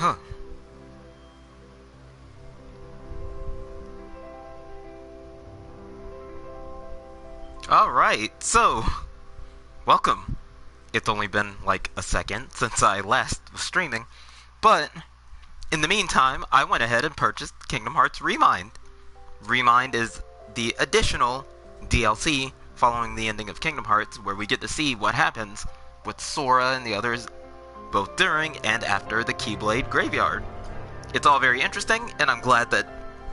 Huh. Alright, so, welcome. It's only been like a second since I last was streaming, but in the meantime, I went ahead and purchased Kingdom Hearts Remind. Remind is the additional DLC following the ending of Kingdom Hearts, where we get to see what happens with Sora and the others both during and after the Keyblade Graveyard. It's all very interesting, and I'm glad that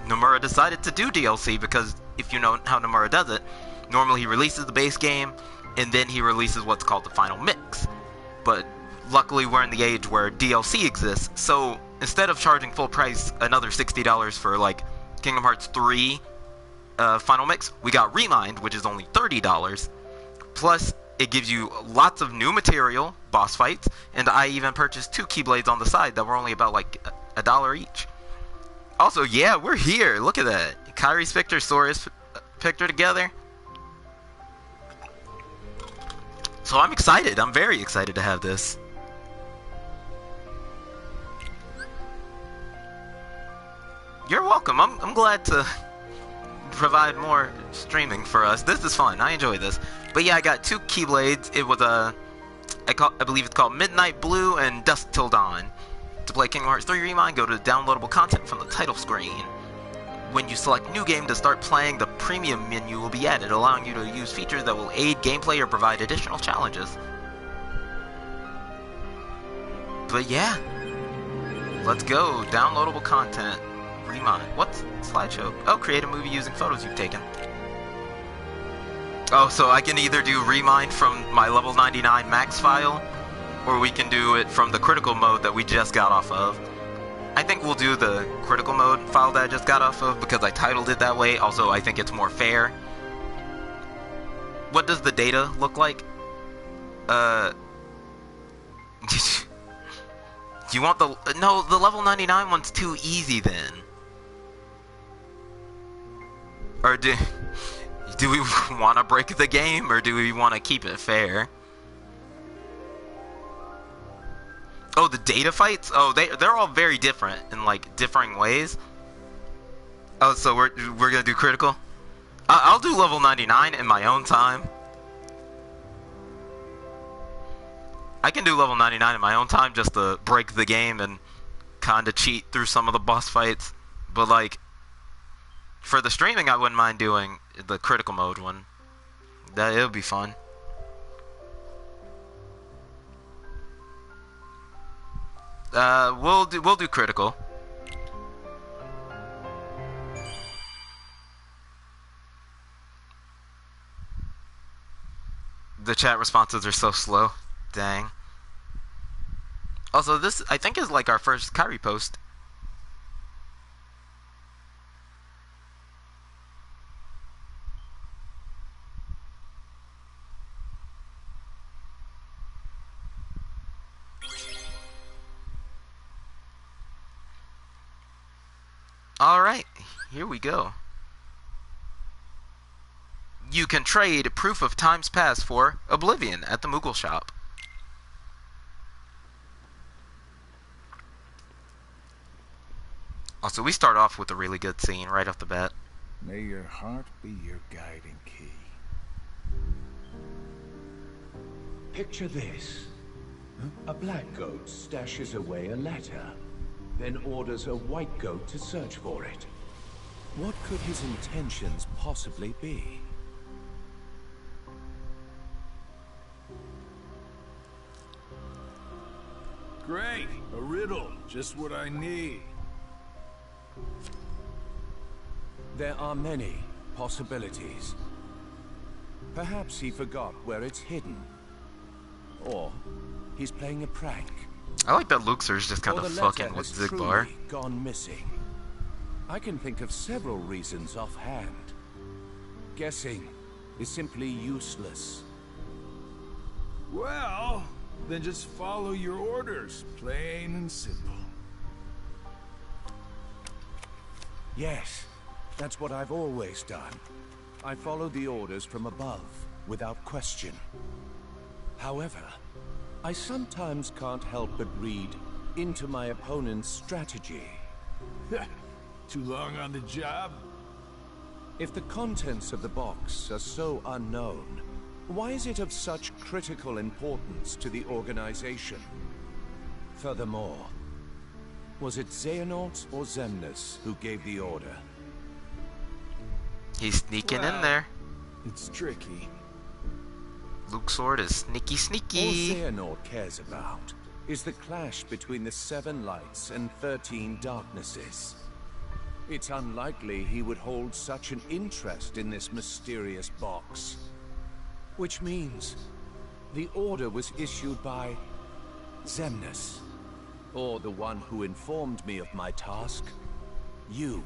Nomura decided to do DLC, because if you know how Nomura does it, normally he releases the base game, and then he releases what's called the final mix. But luckily we're in the age where DLC exists, so instead of charging full price another $60 for like Kingdom Hearts 3 final mix, we got Remind, which is only $30. Plus, it gives you lots of new material, boss fights, and I even purchased 2 Keyblades on the side that were only about like a dollar each. Also, yeah, we're here. Look at that. Kyrie's picture, Sora's picture together. So I'm excited. I'm very excited to have this. You're welcome. I'm glad to provide more streaming for us. This is fun. I enjoy this. But yeah, I got 2 Keyblades. It was I believe it's called Midnight Blue and Dusk Till Dawn. To play Kingdom Hearts 3 Remind, go to downloadable content from the title screen. When you select New Game to start playing, the premium menu will be added, allowing you to use features that will aid gameplay or provide additional challenges. But yeah, let's go. Downloadable content. Remind. What's slideshow? Oh, create a movie using photos you've taken. Oh, so I can either do Remind from my level 99 max file, or we can do it from the critical mode that we just got off of. I think we'll do the critical mode file that I just got off of because I titled it that way. Also, I think it's more fair. What does the data look like? Do you want the... No, the level 99 one's too easy then. Or do we want to break the game, or do we want to keep it fair? Oh, the data fights? Oh, they're all very different in like differing ways. Oh, so we're gonna do critical? I'll do level 99 in my own time. I can do level 99 in my own time just to break the game and kinda cheat through some of the boss fights. But like, for the streaming, I wouldn't mind doing the critical mode one. It'll be fun. We'll do critical. The chat responses are so slow. Dang. Also, this I think is like our first Kyrie post. Alright, here we go. You can trade Proof of Times Past for Oblivion at the Moogle shop. Also, we start off with a really good scene right off the bat. May your heart be your guiding key. Picture this. A black goat stashes away a letter, then orders a white goat to search for it. What could his intentions possibly be? Great! A riddle. Just what I need. There are many possibilities. Perhaps he forgot where it's hidden. Or he's playing a prank. I like that Luxor's just kind of fucking with Xigbar. Gone missing. I can think of several reasons offhand. Guessing is simply useless. Well, then just follow your orders. Plain and simple. Yes, that's what I've always done. I follow the orders from above, without question. However, I sometimes can't help but read into my opponent's strategy. Too long on the job? If the contents of the box are so unknown, why is it of such critical importance to the organization? Furthermore, was it Xehanort or Xemnas who gave the order? He's sneaking in there. It's tricky. Luxord is sneaky, All sneaky. Xehanort cares about is the clash between the 7 lights and 13 darknesses. It's unlikely he would hold such an interest in this mysterious box. Which means the order was issued by Xemnas, or the one who informed me of my task, you.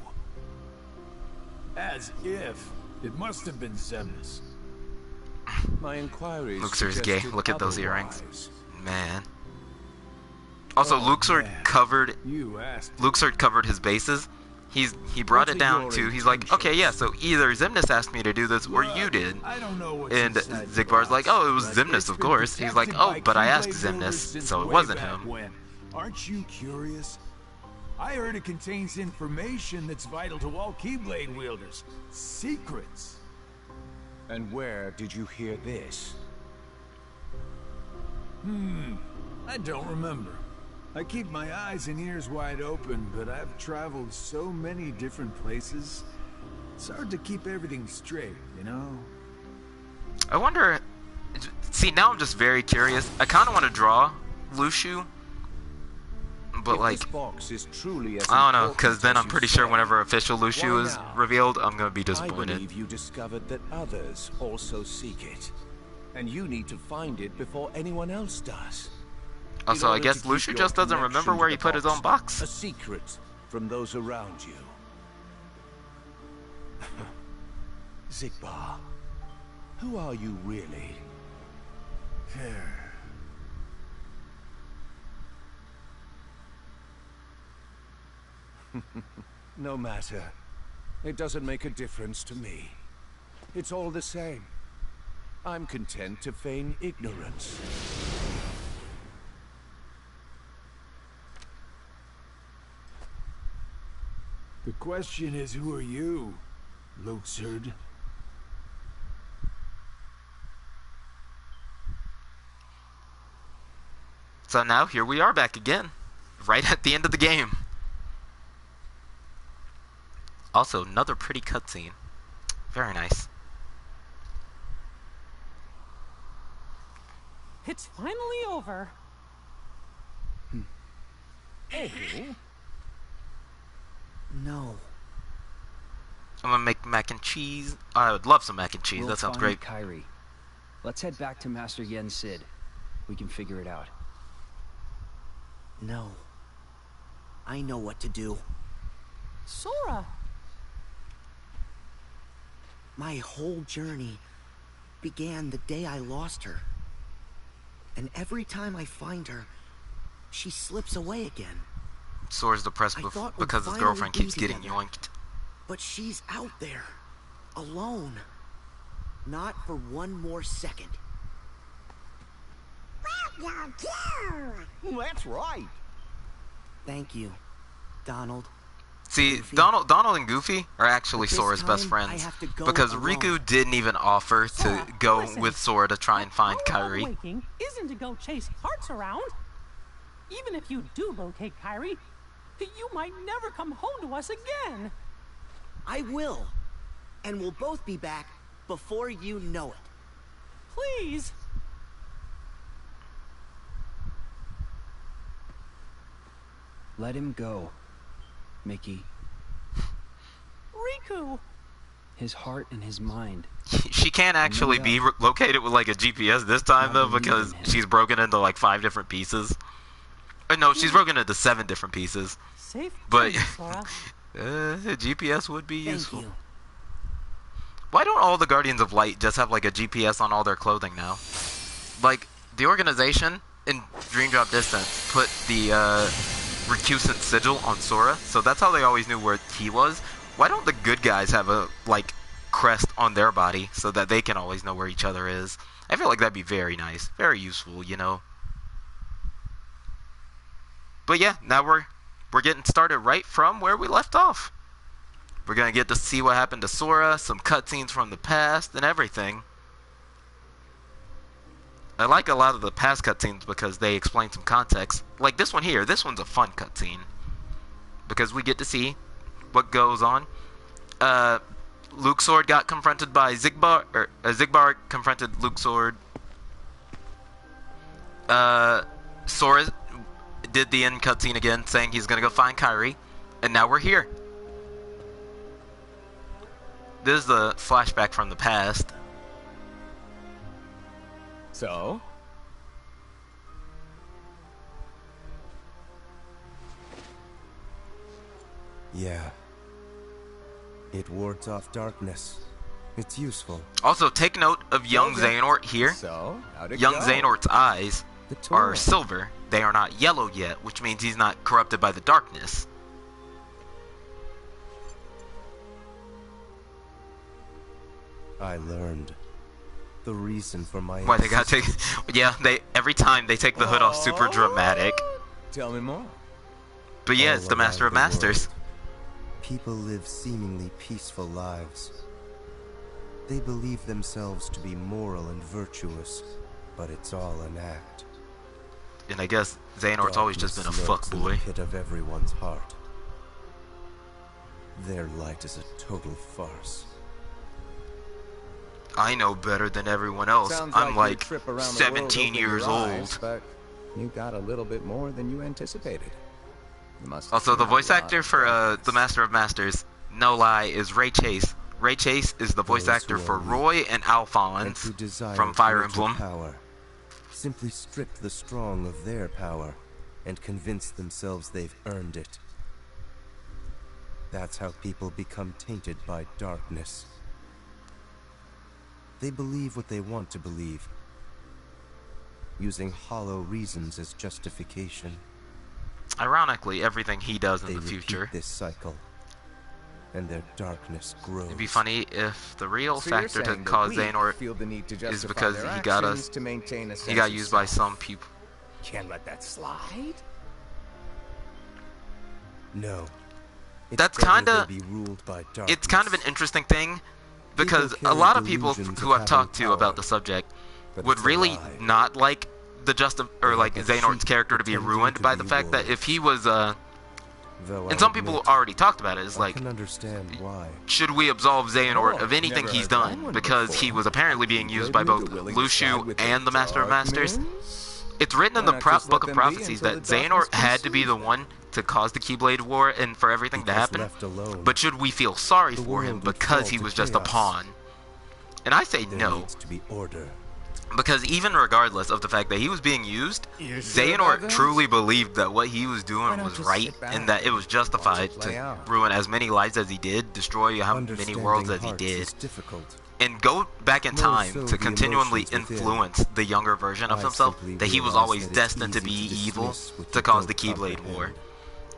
As if. It must have been Xemnas. My inquiries Luxor's gay. suggested Look at those earrings. otherwise. Man. Also, Oh, Luxord man. covered. You asked. Luxord covered his bases. He brought What it are down your to. He's like, okay, yeah. So either Xemnas asked me to do this, or you did. I don't know what's And inside the Zigbar's like, box, oh, it was but Xemnas, it's of been course. He's like, protected oh, by but I asked Keyblade builders Xemnas, since so it way wasn't back him. when. Aren't you curious? I heard it contains information that's vital to all Keyblade wielders. Secrets. And where did you hear this? I don't remember. I keep my eyes and ears wide open, but I've traveled so many different places. It's hard to keep everything straight, you know? I wonder. See, now I'm just very curious. I kind of want to draw Lushu, but If like, this box is truly as I don't know, important because then as I'm you pretty sure say, whenever official Lushu why is now? revealed, I'm gonna be I disappointed. believe you discovered that others also seek it. And you need to find it before anyone else does. Also, In I order guess to keep Lushu your just doesn't remember connection where to he the put his own box. A secret from those around you. Xigbar, who are you really? No matter. It doesn't make a difference to me. It's all the same. I'm content to feign ignorance. The question is, who are you, Luxord? So now here we are back again, right at the end of the game. Also, another pretty cutscene. Very nice. It's finally over. No. I'm gonna make mac and cheese. I would love some mac and cheese. We'll That sounds find great. Kairi. Let's head back to Master Yen Sid. We can figure it out. No. I know what to do. Sora. My whole journey began the day I lost her. And every time I find her, she slips away again. Sora's depressed I thought we'd because his finally girlfriend be keeps getting together. yoinked. But she's out there, alone. Not for one more second. That's right. Thank you, Donald. See, Goofy. Donald and Goofy are actually But this Sora's best time, I friends. have to go Because alone. Riku didn't even offer to Sora, go listen. with Sora to try and find All about Kairi. waking isn't to go chase hearts around. Even if you do locate Kairi, you might never come home to us again. I will. And we'll both be back before you know it. Please. Let him go, Mickey. Riku. His heart and his mind. She can't actually be located with like a GPS this time though, because she's broken into like 5 different pieces. No, she's broken into 7 different pieces. Safe But journey, Sora. GPS would be Thank useful. you. Why don't all the Guardians of Light just have like a GPS on all their clothing now? Like, the organization in Dream Drop Distance put the recusant sigil on Sora, so that's how they always knew where he was. Why don't the good guys have a, like, crest on their body so that they can always know where each other is? I feel like that'd be very nice. Very useful, you know? But yeah, now we're getting started right from where we left off. We're gonna get to see what happened to Sora, some cutscenes from the past, and everything. I like a lot of the past cutscenes because they explain some context. Like this one here. This one's a fun cutscene because we get to see what goes on. Luke Sword got confronted by Xigbar, or Xigbar confronted Luke Sword. Sora did the end cutscene again, saying he's gonna go find Kairi, and now we're here. This is the flashback from the past. So? Yeah. It wards off darkness. It's useful. Also, take note of young Xehanort here. So, how'd it Young go? Xehanort's eyes are silver. They are not yellow yet, which means he's not corrupted by the darkness. I learned the reason for my Why they gotta take? Yeah, every time they take the hood off, super dramatic. Tell me more. But yeah, it's the Master of Masters. People live seemingly peaceful lives. They believe themselves to be moral and virtuous, but it's all an act. And I guess Xehanort's always just been a Darkness lurks in the fuckboy. pit of everyone's heart. Their light is a total farce. I know better than everyone else. Sounds I'm like your like trip around the world 17 opened years your eyes, old. but you got a little bit more than you anticipated. You must have Also, the seen a voice lot actor of for darkness. the Master of Masters, no lie, is Ray Chase. Ray Chase is the voice Those actor who for are weak Roy and and Alphonse who desire from Fire greater Emblem. power simply strip the strong of their power and convince themselves they've earned it. That's how people become tainted by darkness. They believe what they want to believe, using hollow reasons as justification. Ironically, everything he does in They the repeat future. this cycle, and their darkness grows. It'd be funny if the real So you're factor to saying that cause we Xehanort feel the need to is justify because their he got actions us. to maintain a He sense got of used by self. some people. Can't let that slide. No. It's That's better kinda- they be ruled by It's kind of an darkness. interesting thing because a carry lot of people delusions who of I've talked having to about power, the subject but would it's a really lie. not like the They like have a Xehanort's sheep character to be pretending ruined to by be the fact that wolves. if he was Though and I some people admit, already talked about it, is I like, can understand why. should we absolve Xehanort Oh, of anything never he's heard that done one because before. he was apparently being used by Maybe both you're willing to side Lucio with and the Master of Masters? darkness? It's written in Why the not just Book let of them be Prophecies until that the darkness Xehanort had to be the consumes one to cause the Keyblade War and for everything to Because happen. left alone, But should we feel sorry the for him world would because fall he to was just a chaos. pawn? And I say there no, needs to be order. because even regardless of the fact that he was being used, You sure about Xehanort that? truly believed that what he was Why doing not was just right sit back and that it was and justified watch it play to out? ruin as many lives as he did, destroy how many Understanding worlds as he hearts did, is difficult. and go back in More time so to the continually emotions within. influence the younger version of I himself simply that he was realized always that it's destined to be easy to evil dismiss what to you cause the don't Keyblade War. comprehend.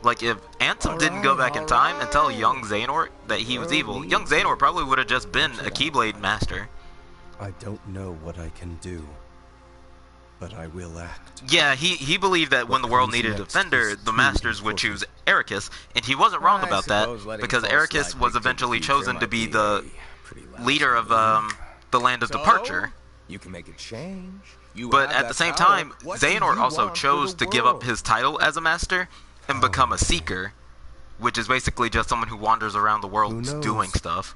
Like if Ansem didn't go back in time and tell young Xehanort that he was evil, young Xehanort probably would have just been a Keyblade master. I don't know what I can do, but I will act. Yeah, he believed that when the world comes needed a next defender, is the truly Masters would choose Ericus, and he wasn't wrong I about that suppose letting because false Ericus light was dictate eventually the future chosen to might be be the a pretty loud leader of move. the Land of So, Departure. You can make it change. You But have at the that same power. time, What do Xehanort you also want for chose the to give up world? his title as a master and become a seeker, which is basically just someone who wanders around the world knows? doing stuff.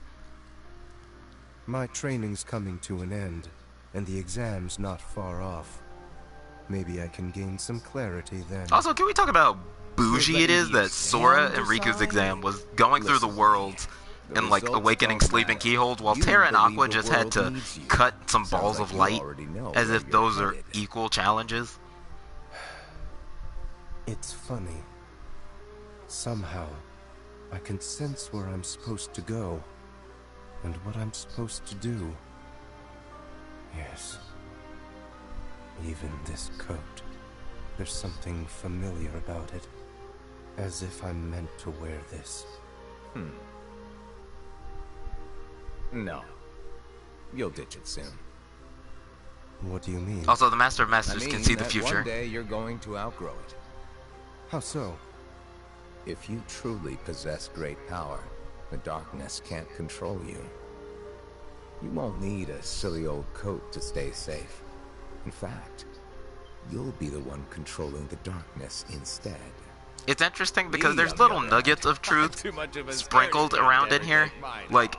My training's coming to an end, and the exam's not far off. Maybe I can gain some clarity then. Also, can we talk about how bougie it letting is the that Sora exam and Riku's decide? exam was going through the Listen, worlds the and like results awakening don't sleeping matter. keyholes, while You Terra and believe Aqua the just had world to needs you. cut some Sounds balls like of you light, already know as where if you're those are headed. equal challenges. It's funny. Somehow, I can sense where I'm supposed to go, and what I'm supposed to do. Yes. Even this coat. There's something familiar about it. As if I'm meant to wear this. No. You'll ditch it soon. What do you mean? Also, the Master of I Masters mean can see the that future. one day you're going to outgrow it. How so? If you truly possess great power, the darkness can't control you. You won't need a silly old coat to stay safe. In fact, you'll be the one controlling the darkness instead. It's interesting because there's little nuggets of truth sprinkled around in here. Like,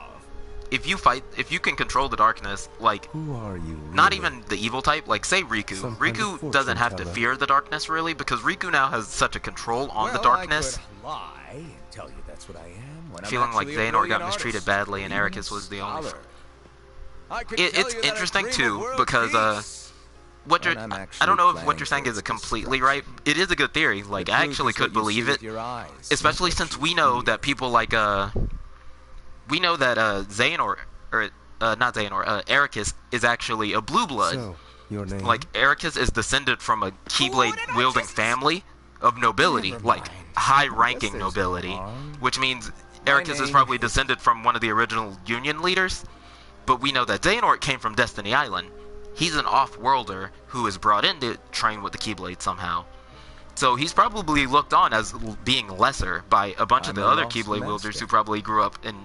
if you can control the darkness, like, Who are you? not really? even the evil type, like, say Riku. Some kind of Riku fortune doesn't have to teller. fear the darkness, really, because Riku now has such a control on the darkness. I could lie and tell you that's what I am when Feeling I'm like actually a Xehanort got brilliant mistreated artist, badly and or even Eraqus was the only... scholar. I could It's tell you that I interesting, dream too, of world because, peace. what you're... When I'm I actually don't know if what planning you're saying for is its completely right. It is a good theory. Like, The I truth actually is could what you see believe with it. your eyes, Especially not what since you we know feel. that people like, we know that, Xehanort, or, not Xehanort, Eraqus is actually a blue blood. So, your name? Like, Eraqus is descended from a Keyblade-wielding family of nobility, Never like, mind. high-ranking Guess there's nobility, no harm. which means My Eraqus is name probably is- descended from one of the original Union leaders, but we know that Xehanort came from Destiny Island. He's an off-worlder who is brought in to train with the Keyblade somehow. So he's probably looked on as being lesser by a bunch of I'm the a other lost Keyblade wielders master. who probably grew up in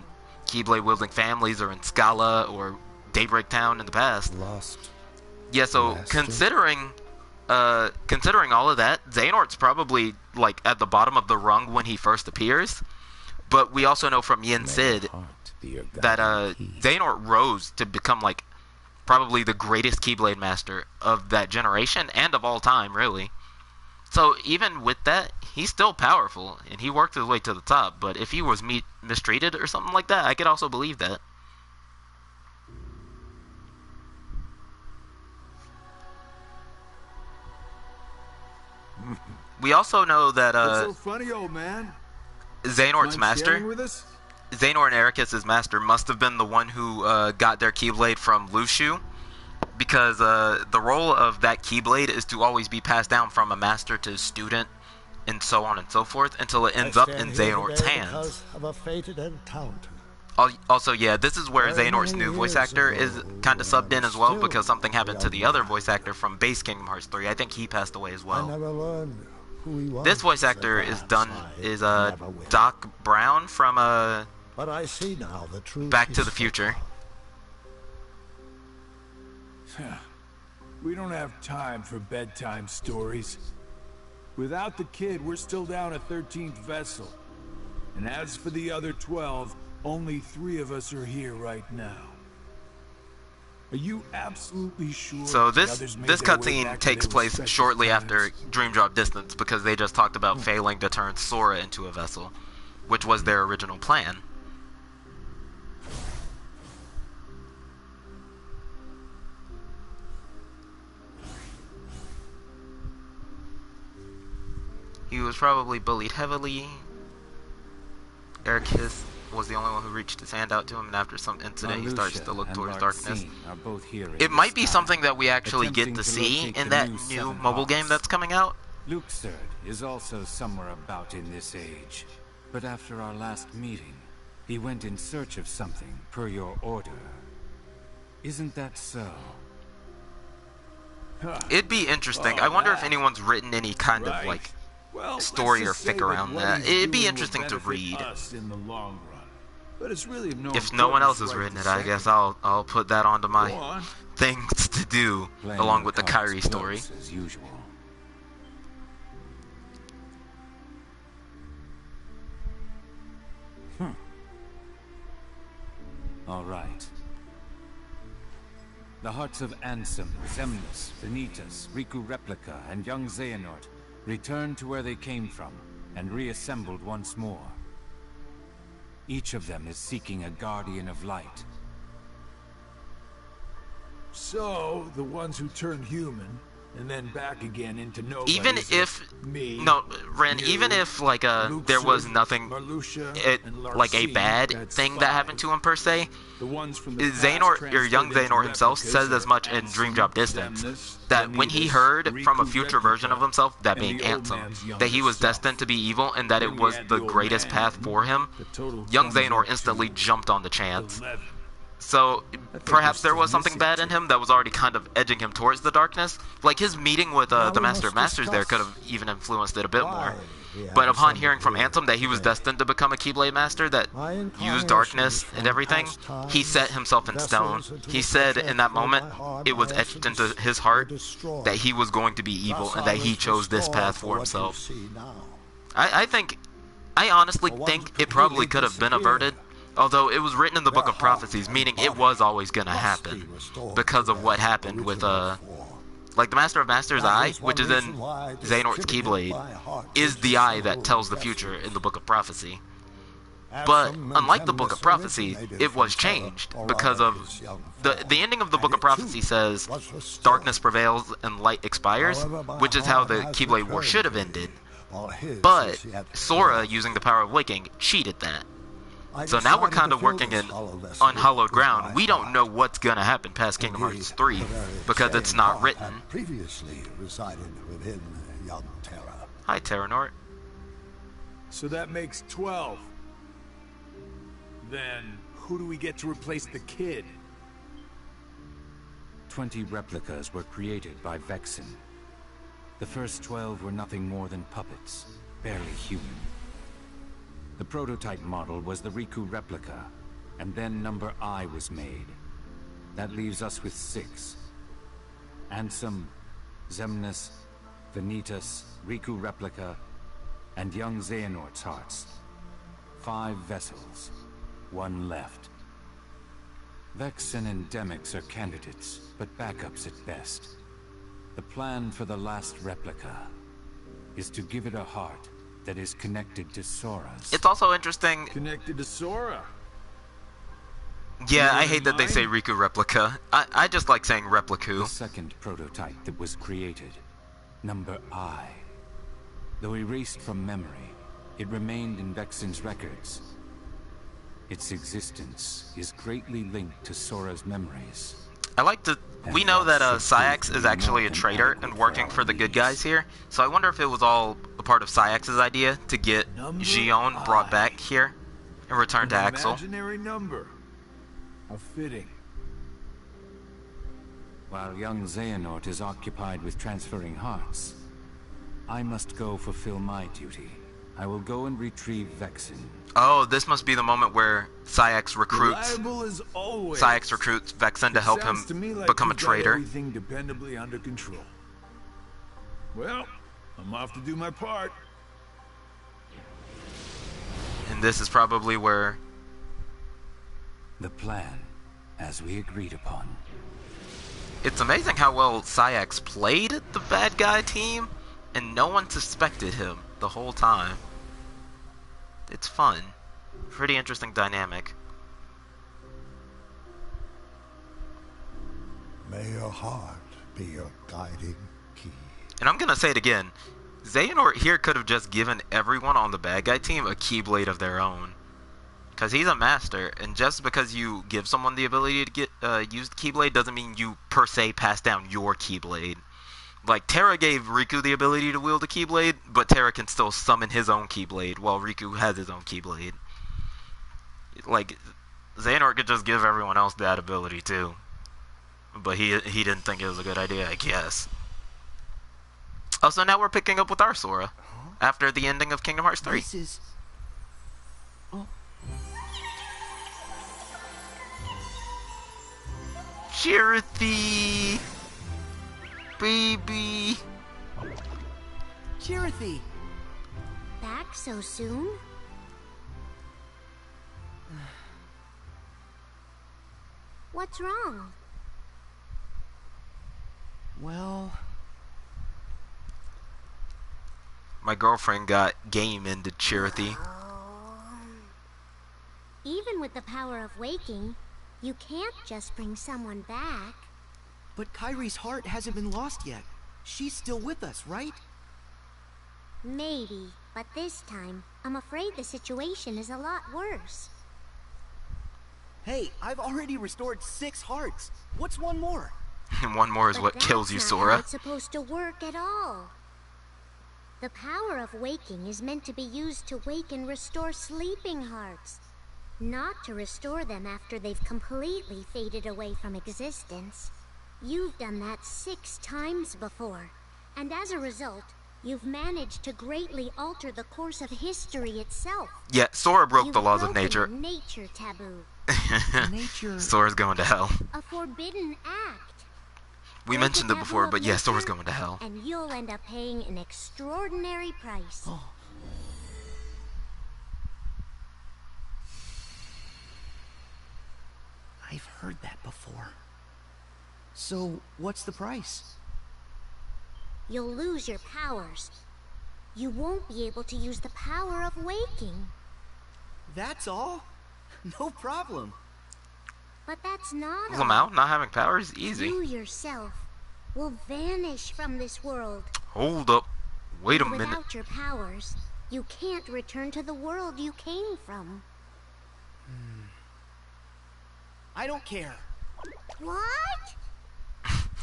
Keyblade-wielding families or in Scala or Daybreak Town in the past. Lost. Yeah, so Master? considering all of that, Xehanort's probably like at the bottom of the rung when he first appears. But we also know from Yen May Sid your heart be your that guiding key. Xehanort rose to become like probably the greatest Keyblade master of that generation and of all time, really. So even with that, he's still powerful and he worked his way to the top. But if he was mistreated or something like that, I could also believe that. We also know that What's so funny, old man? Xehanort's Mind sharing master, with us? Xehanort and Eraqus' master, must have been the one who got their Keyblade from Lushu, because the role of that Keyblade is to always be passed down from a master to a student, and so on and so forth, until it ends up in Xehanort's hands. Because of a fated encounter. Also, yeah, this is where Very Xehanort's many new voice years actor ago, is kind of subbed in as well, still because something happened to a the young other man. voice actor from base Kingdom Hearts 3. I think he passed away as I well. never learned who he was. This voice actor and is perhaps I never will. Doc Brown from But I see now the truth. Back to is the Future. We don't have time for bedtime stories. Without the kid, we're still down a 13th vessel. And as for the other 12, only 3 of us are here right now. Are you absolutely sure? So the this others made this their way cutscene back to takes their place respective shortly after planets? Dream Drop Distance, because they just talked about failing to turn Sora into a vessel, which was their original plan. He was probably bullied heavily. Eraqus was the only one who reached his hand out to him, and after some incident, he starts to look towards darkness. It might be something that we actually get to see in that new mobile game that's coming out. Luxord is also somewhere about in this age. But after our last meeting, he went in search of something, per your order. Isn't that so? It'd be interesting. I wonder if anyone's written any kind of like Well, story let's or just say fic that around what that. he's It'd be doing will interesting to benefit read. us in the long run. But it's really of no If no one else importance has right written it, this I guess second. I'll put that onto Go my on. things to do Playing along your with the cards Kyrie story. close as usual. All right. The hearts of Ansem, Xemnas, Vanitas, Riku Replica, and young Xehanort returned to where they came from and reassembled once more. Each of them is seeking a guardian of light. So, the ones who turned human, and then back again into nobodies. Even are if me, Ren, you, even if like there was Luxord, nothing Marluxia, and like a Larcene, bad that's thing that 5. happened to him per se, The ones from the past Xehanort, or young transferred into Xehanort himself, replicas says as are much in Ansem, Dream Drop Distance Xemnas, that when he Vanitas, heard from a Riku future version of Replica, himself, that and being the old man's Ansem, younger that he was self. destined to be evil and that Then it we was had the the old greatest man, path for him, the total young sum of Xehanort instantly jumped on the chance. 11. So perhaps there was something bad in him that was already kind of edging him towards the darkness. Like his meeting with the Master of Masters there could have even influenced it a bit more. But upon hearing from Ansem that he was destined to become a Keyblade Master that used darkness and everything, he set himself in stone. He said in that moment, it was etched into his heart that he was going to be evil and that he chose this path for himself. I honestly think it probably could have been averted, although it was written in the Book of Prophecies, meaning it was always going to happen because of what happened with like the Master of Masters' eye, which is in Xehanort's Keyblade, is the eye that tells the future in the Book of Prophecy. But unlike the Book of Prophecy, it was changed because of the ending of the Book of Prophecy says darkness prevails and light expires, which is how the Keyblade War should have ended. But Sora, using the power of waking, cheated that. So now we're kind of working in unhallowed ground. We don't know what's gonna happen past Kingdom Hearts 3 because it's not written. Previously resided within young Terra. Hi, Terranort. So that makes 12. Then who do we get to replace the kid? 20 replicas were created by Vexen. The first 12 were nothing more than puppets, barely human. The prototype model was the Riku replica, and then number I was made. That leaves us with 6. Ansem, Xemnas, Vanitas, Riku replica, and young Xehanort's hearts. 5 vessels, 1 left. Vexen and Demyx are candidates, but backups at best. The plan for the last replica is to give it a heart that is connected to Sora's. It's also interesting. Connected to Sora. Yeah, I hate that they say Riku replica. I just like saying repliku. The second prototype that was created, number I. Though erased from memory, it remained in Vexen's records. Its existence is greatly linked to Sora's memories. I like to... We know that Saïx is actually a traitor and working for the good guys here, so I wonder if it was all a part of Saïx's idea to get Xion brought back here and returned to Axel. Imaginary number. How fitting. While young Xehanort is occupied with transferring hearts, I must go fulfill my duty. I will go and retrieve Vexen. Oh, this must be the moment where Saïx recruits Vexen to help him become a traitor. Everything dependably under control. Well, I'm off to do my part. And this is probably where... The plan, as we agreed upon. It's amazing how well Saïx played the bad guy team, and no one suspected him the whole time. It's fun. Pretty interesting dynamic. May your heart be your guiding key. And I'm gonna say it again. Xehanort here could have just given everyone on the bad guy team a Keyblade of their own. Because he's a master, and just because you give someone the ability to get use the Keyblade doesn't mean you per se pass down your Keyblade. Like, Terra gave Riku the ability to wield a Keyblade, but Terra can still summon his own Keyblade, while Riku has his own Keyblade. Like, Xehanort could just give everyone else that ability, too. But he didn't think it was a good idea, I guess. Oh, so now we're picking up with our Sora, after the ending of Kingdom Hearts 3. This is... Oh. Chirithy! Baby! Chirithy! Back so soon? What's wrong? Well... My girlfriend got game into Chirithy. Even with the power of waking, you can't just bring someone back. But Kairi's heart hasn't been lost yet. She's still with us, right? Maybe, but this time, I'm afraid the situation is a lot worse. Hey, I've already restored 6 hearts. What's one more? One more is what kills you, Sora. It's supposed to work at all. The power of waking is meant to be used to wake and restore sleeping hearts. Not to restore them after they've completely faded away from existence. You've done that 6 times before, and as a result, you've managed to greatly alter the course of history itself. Yeah, Sora broke the laws of You've nature. broken nature taboo. Nature... Sora's going to hell. A forbidden act. We Break mentioned the it before, taboo but of yeah, Sora's nature, going to hell. And you'll end up paying an extraordinary price. I've heard that before. So, what's the price? You'll lose your powers. You won't be able to use the power of waking. That's all? No problem. But that's not all. Lamau, not having powers, easy. You yourself will vanish from this world. Hold up. Wait a minute. Without your powers, you can't return to the world you came from. I don't care. What?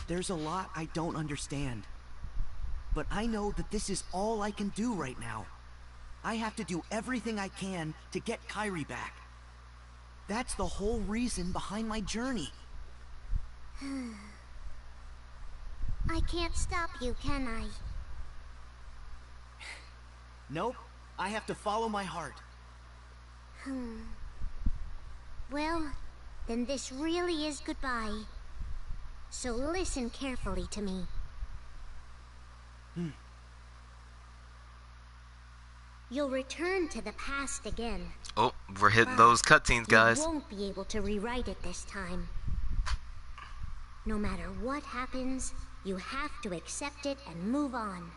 There's a lot I don't understand. But I know that this is all I can do right now. I have to do everything I can to get Kairi back. That's the whole reason behind my journey. I can't stop you, can I? Nope. I have to follow my heart. Well, then this really is goodbye. So listen carefully to me. You'll return to the past again. Oh, we're hitting those cutscenes, guys. You won't be able to rewrite it this time. No matter what happens, you have to accept it and move on.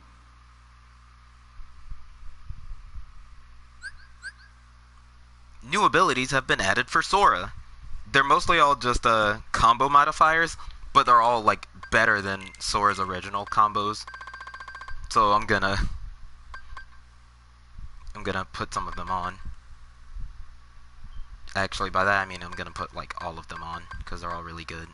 New abilities have been added for Sora. They're mostly all just combo modifiers, but they're all like better than Sora's original combos. So I'm gonna put some of them on. Actually, by that I mean I'm gonna put like all of them on because they're all really good.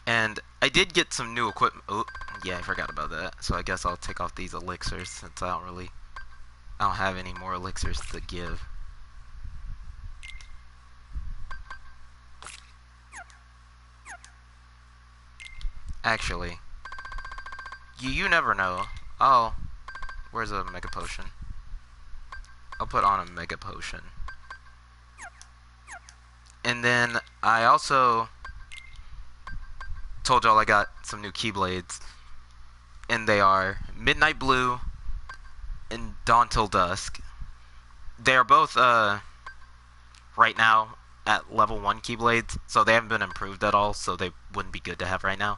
And I did get some new equipment. Oh, yeah, I forgot about that. So I guess I'll take off these elixirs since I don't have any more elixirs to give. Actually, you never know. Oh, where's a mega potion? I'll put on a mega potion. And then I also told y'all I got some new Keyblades, and they are Midnight Blue and Dawn Till Dusk. They are both right now at level 1 Keyblades, so they haven't been improved at all, so they wouldn't be good to have right now.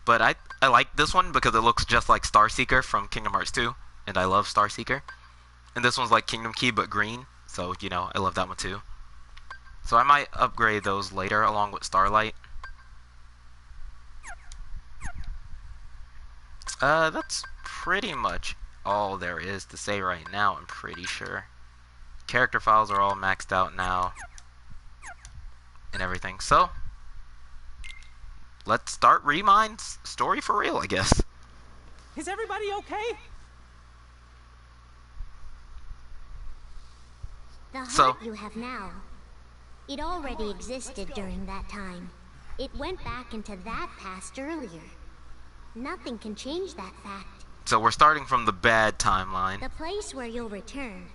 But I like this one because it looks just like Starseeker from Kingdom Hearts 2, and I love Starseeker. And this one's like Kingdom Key but green, so you know, I love that one too. So I might upgrade those later along with Starlight. That's pretty much all there is to say right now, I'm pretty sure. Character files are all maxed out now. And everything. So, let's start Remind's story for real, I guess. Is everybody okay? The heart you have now, it already existed during that time. It went back into that past earlier. Nothing can change that fact. So we're starting from the bad timeline. The place where you'll return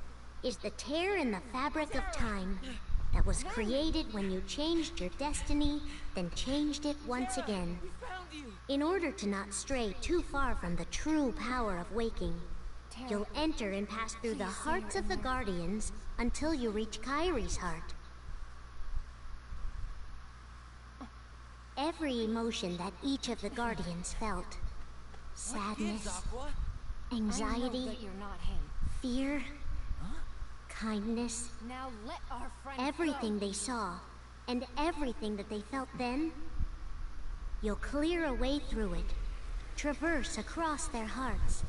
is the tear in the fabric of time that was created when you changed your destiny, then changed it once again. In order to not stray too far from the true power of waking, you'll enter and pass through the hearts of the Guardians until you reach Kairi's heart. Every emotion that each of the Guardians felt, sadness, anxiety, fear, kindness, everything they saw, and everything that they felt then, You'll clear a way through it, traverse across their hearts,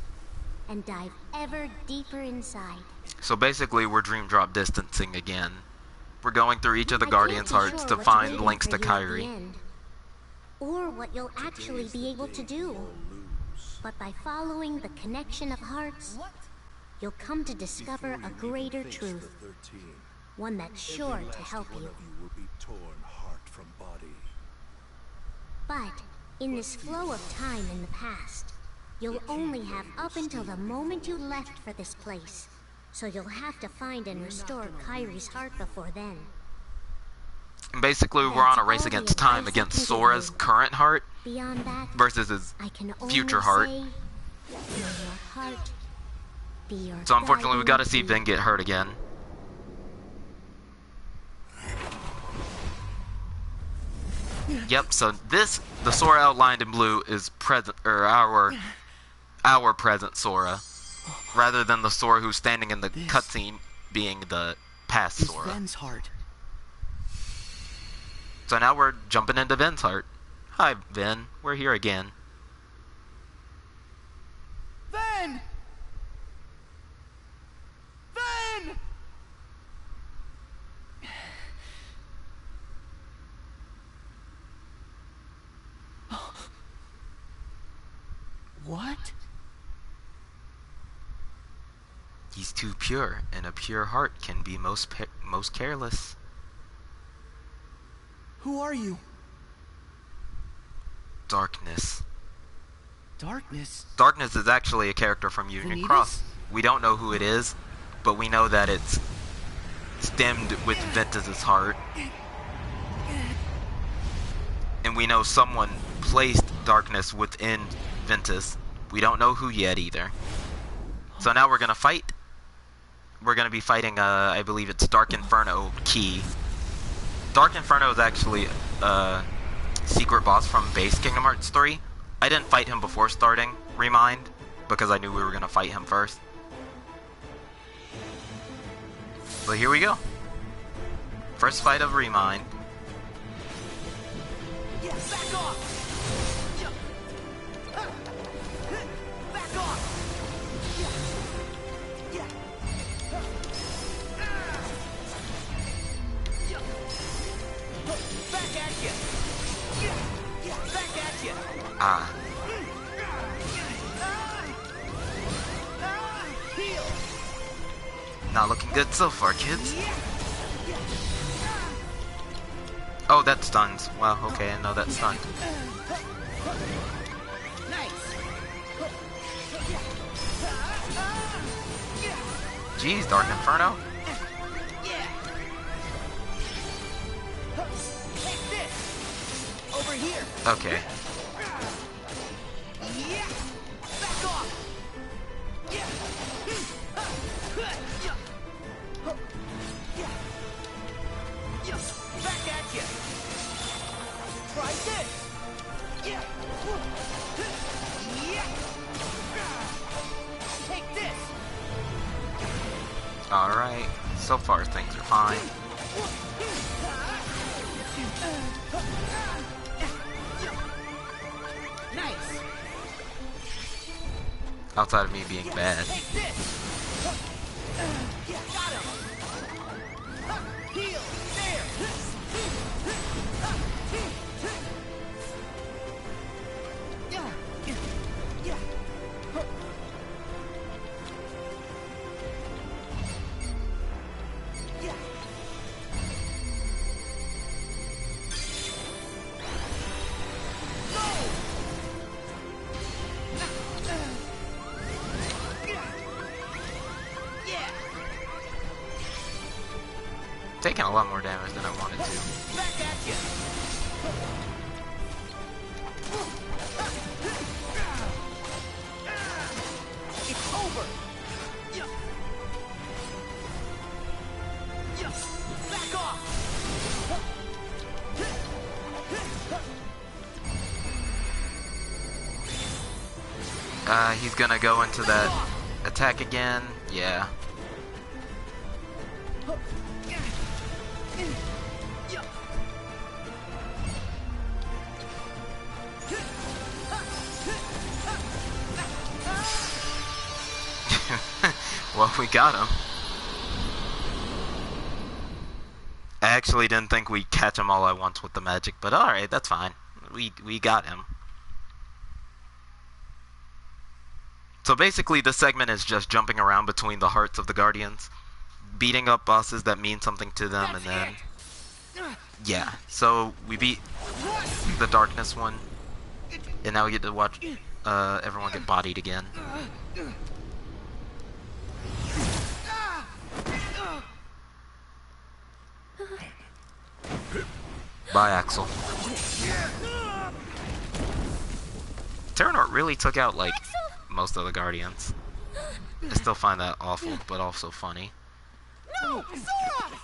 and dive ever deeper inside. So basically, we're dream drop distancing again. We're going through each of the I Guardians' can't be hearts sure to what's find waiting links for to you at the Kairi. end, or what you'll actually be able to do. But by following the connection of hearts, you'll come to discover a greater truth. One that's sure to help you. will be torn heart from body. But in this flow of time in the past, you'll only have up until the moment you left for this place. So you'll have to find and restore Kairi's heart before then. And basically, we're on a race against time, against Sora's current heart Beyond that, versus his I can future only heart. say, may your heart be your So unfortunately, we guiding got to see beat. Ben get hurt again. Yep. So the Sora outlined in blue is present, or our present Sora, rather than the Sora who's standing in the cutscene being the past Is Sora. Ven's heart. So now we're jumping into Ven's heart. Hi, Ben. We're here again. Ven! Ven! What? He's too pure, and a pure heart can be most careless. Who are you? Darkness. Darkness? Darkness is actually a character from Union Vanitas? Cross. We don't know who it is, but we know that it's stemmed with Ventus's heart. And we know someone placed Darkness within Ventus. We don't know who yet either. So now we're gonna fight. We're gonna be fighting, I believe it's Dark Inferno Key. Dark Inferno is actually a secret boss from base Kingdom Hearts 3. I didn't fight him before starting Remind, because I knew we were gonna fight him first. But here we go. First fight of Remind. Yeah, back off! Back off! Back at you! Back at you! Ah. Heal! Not looking good so far, kids. Oh, that stuns. Well, okay, I know that stunned. Jeez, Dark Inferno. Take this! Over here! Okay. Yeah! Back off! Yeah! Back at you! Try this! Yeah! Yeah! Take this! Alright. So far, things are fine. Nice! Outside of me being bad. Take this! Got him! Heal! There! Taking a lot more damage than I wanted to. Back at you! It's over! Back off! He's gonna go into that attack again. Yeah. Well, we got him. I actually didn't think we'd catch him all at once with the magic, but alright, that's fine. We got him. So basically, this segment is just jumping around between the hearts of the Guardians, beating up bosses that mean something to them, and then... Yeah, so we beat the Darkness one, and now we get to watch everyone get bodied again. Bye, Axel. Terranort really took out, like, most of the Guardians. I still find that awful, but also funny. No! Sora!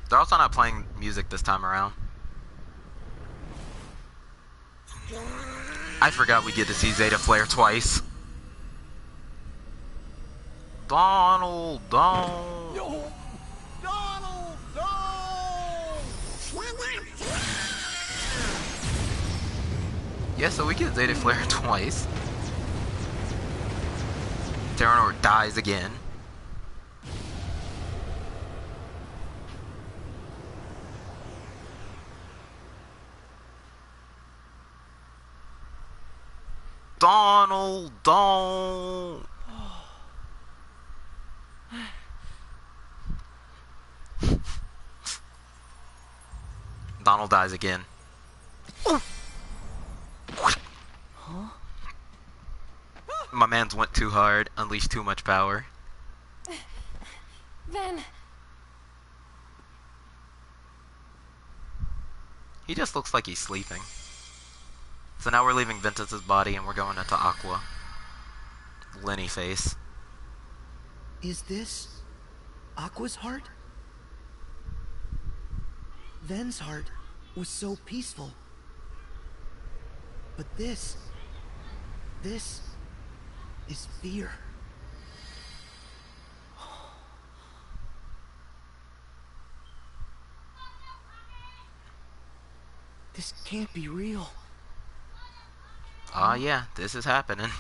They're also not playing music this time around. I forgot we get to see Zeta Flare twice. Donald, don't. No. Donald, no. Yeah, so we get Zeta Flare twice. Terranort dies again. Donald, don't. Donald dies again. Huh? My man's went too hard, unleashed too much power. Then... He just looks like he's sleeping. So now we're leaving Ventus's body and we're going into Aqua. Lenny face. Is this Aqua's heart? Ven's heart was so peaceful. But this is fear. This can't be real. Yeah, this is happening.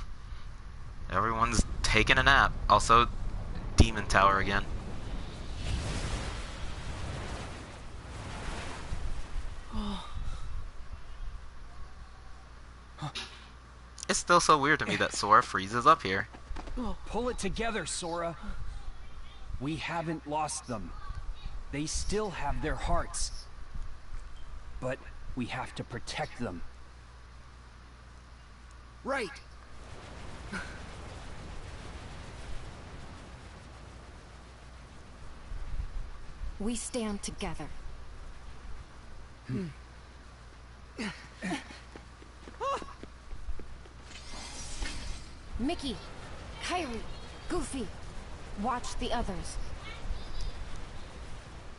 Everyone's taking a nap. Also, Demon Tower again. It's still so weird to me that Sora freezes up here. Pull it together, Sora. We haven't lost them. They still have their hearts. But we have to protect them. Right. We stand together. Mickey, Kairi, Goofy, watch the others.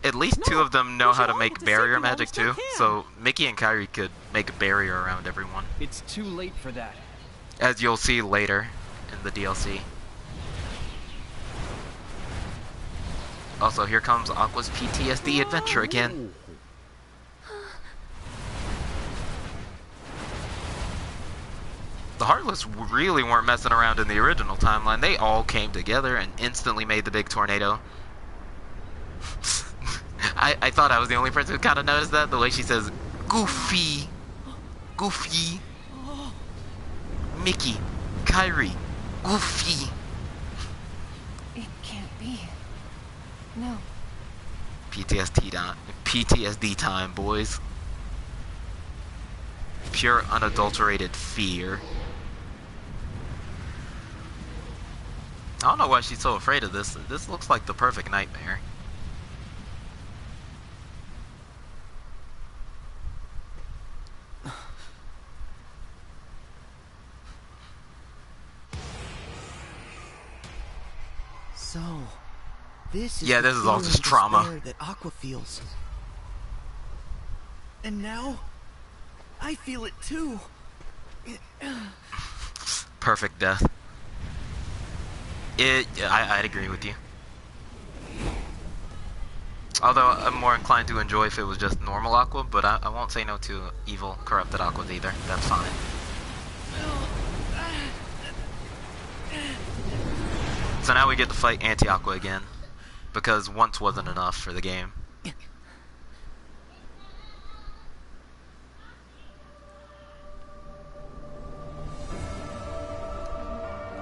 At least two of them know how to make barrier magic too, so Mickey and Kairi could make a barrier around everyone. It's too late for that. As you'll see later in the DLC. Also, here comes Aqua's PTSD adventure again. The Heartless really weren't messing around in the original timeline. They all came together and instantly made the big tornado. I thought I was the only person who kind of noticed that, the way she says, Goofy, Goofy, Mickey, Kairi, Goofy. It can't be. No. PTSD time, boys. Pure unadulterated fear. I don't know why she's so afraid of this. This looks like the perfect nightmare. So, this is this is all just trauma that Aqua feels. And now, I feel it too. Perfect death. I'd agree with you. Although I'm more inclined to enjoy if it was just normal Aqua, but I won't say no to evil, corrupted Aquas either. That's fine. So now we get to fight Anti-Aqua again, because once wasn't enough for the game.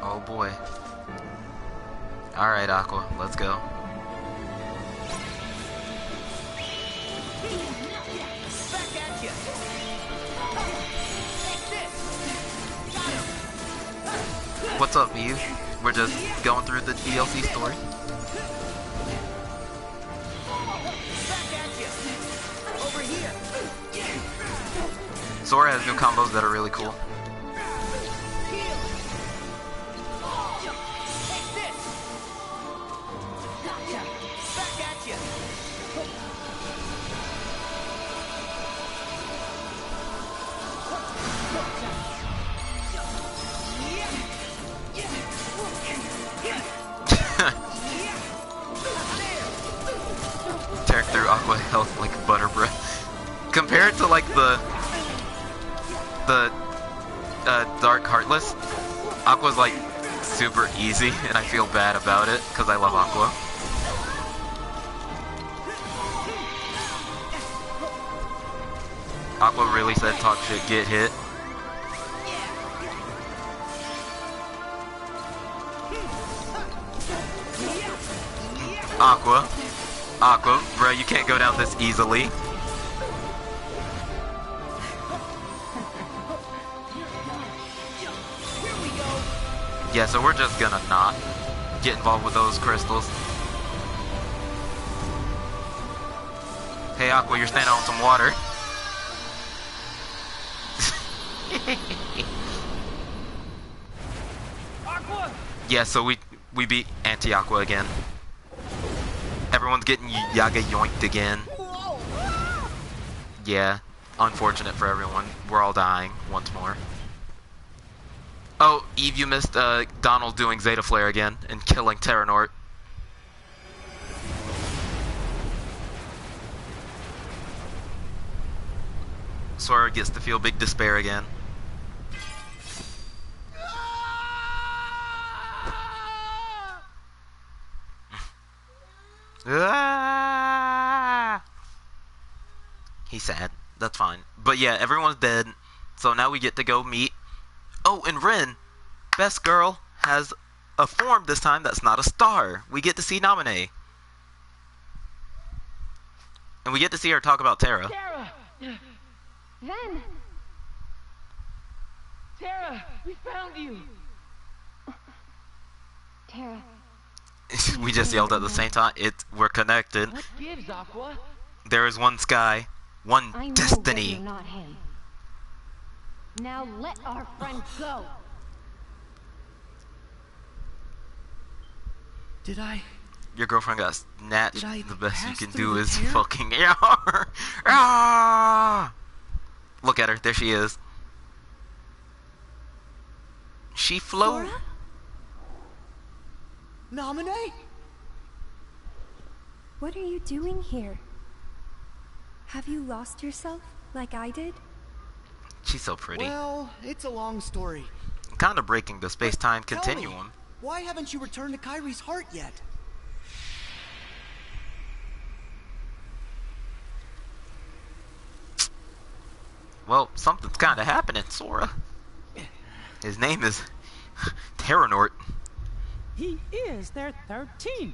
Oh boy. Alright, Aqua, let's go. What's up, Eve? We're just going through the DLC story. Sora has new combos that are really cool. Tearing through Aqua health like butter bread. Compared to like the Dark Heartless, Aqua's like super easy, and I feel bad about it because I love Aqua. Aqua really said talk shit, get hit. Aqua, bro, you can't go down this easily. Yeah, so we're just gonna not get involved with those crystals. Hey Aqua, you're standing on some water. Aqua! Yeah, so we beat Anti-Aqua again. Everyone's getting Yaga yoinked again. Yeah, unfortunate for everyone. We're all dying once more. Oh, Eve, you missed Donald doing Zeta Flare again and killing Terranort. Sora gets to feel big despair again. He's sad. That's fine. But yeah, everyone's dead. So now we get to go meet... Oh, and Rin, best girl, has a form this time that's not a star. We get to see Naminé. And we get to see her talk about Terra. Terra! Ven! Terra, we found you! Terra. We just yelled at the same time. We're connected. What gives, Aqua? There is one sky, one I know destiny. that you're not him. Now let our friend go. Did I? Your girlfriend got snatched. Did I The best you pass can through do the is tear? fucking... Ah! Look at her. There she is. She float. Sora? Naminé? What are you doing here? Have you lost yourself like I did? She's so pretty. Well, it's a long story. Kind of breaking the space-time Tell continuum. me, why haven't you returned to Kairi's heart yet? Well, something's kind of happening, Sora. His name is Terranort. He is their 13th.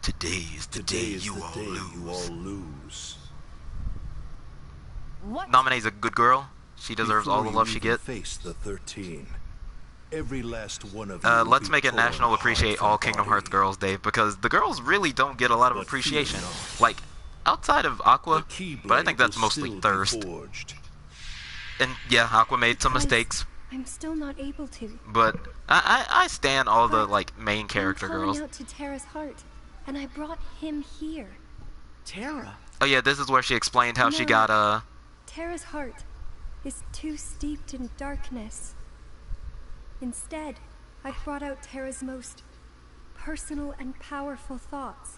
Today is the day you all lose. What? Naminé's a good girl. She deserves all the Before love you she even gets. face the 13. Every last one of you will Let's be make it pulling National hard Appreciate for All Kingdom Hearts body. Girls Day, because the girls really don't get a lot of But fear appreciation. not. Like, outside of Aqua, The but I think Keyblade that's will mostly still be thirst. forged. And yeah, Aqua made some Because mistakes, I'm still not able to. but I stand all the, But like, main character I'm calling girls. out to Terra's heart, and I brought him here. Terra? Oh yeah, this is where she explained how she No. got, Terra's heart is too steeped in darkness. Instead, I brought out Terra's most personal and powerful thoughts.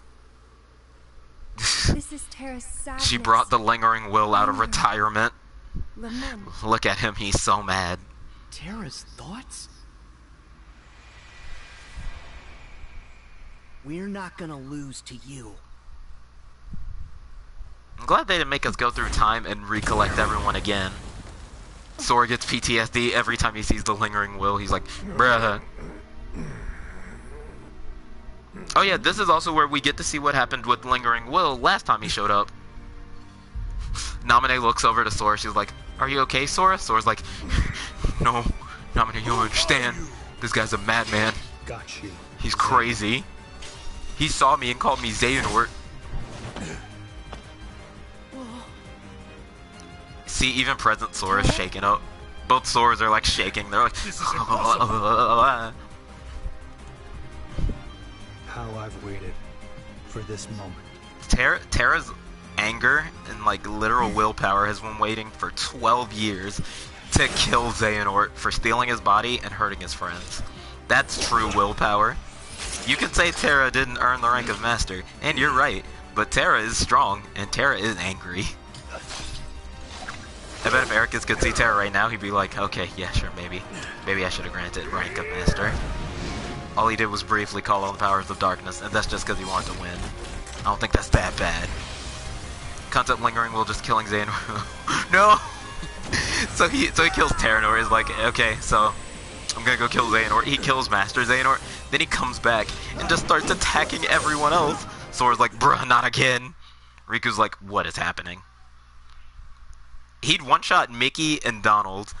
This is Terra's sadness. she brought the lingering will out of anger, retirement. the men. Look at him, he's so mad. Terra's thoughts? We're not gonna lose to you. I'm glad they didn't make us go through time and recollect everyone again. Sora gets PTSD every time he sees the Lingering Will. He's like, bruh. Oh yeah, this is also where we get to see what happened with Lingering Will last time he showed up. Naminé looks over to Sora. She's like, are you okay, Sora? Sora's like, no, Naminé, you don't understand. This guy's a madman. Got you. He's crazy. He saw me and called me Xehanort. See, even present Sora's shaking up. Both Soras are like shaking. They're like, how I've waited for this moment. Terra's anger and like literal willpower has been waiting for 12 years to kill Xehanort for stealing his body and hurting his friends. That's true willpower. You can say Terra didn't earn the rank of Master, and you're right, but Terra is strong, and Terra is angry. I bet if Ericus could see Terra right now, he'd be like, okay, yeah, sure, maybe. Maybe I should have granted rank of Master. All he did was briefly call on the powers of darkness, and that's just because he wanted to win. I don't think that's that bad. Concept Lingering Will just killing Xehanort. No! so he kills Terranor. He's like, okay, so I'm gonna go kill Xehanort. He kills Master Xehanort. Then he comes back and just starts attacking everyone else. Sora's like, bruh, not again. Riku's like, what is happening? He'd one-shot Mickey and Donald,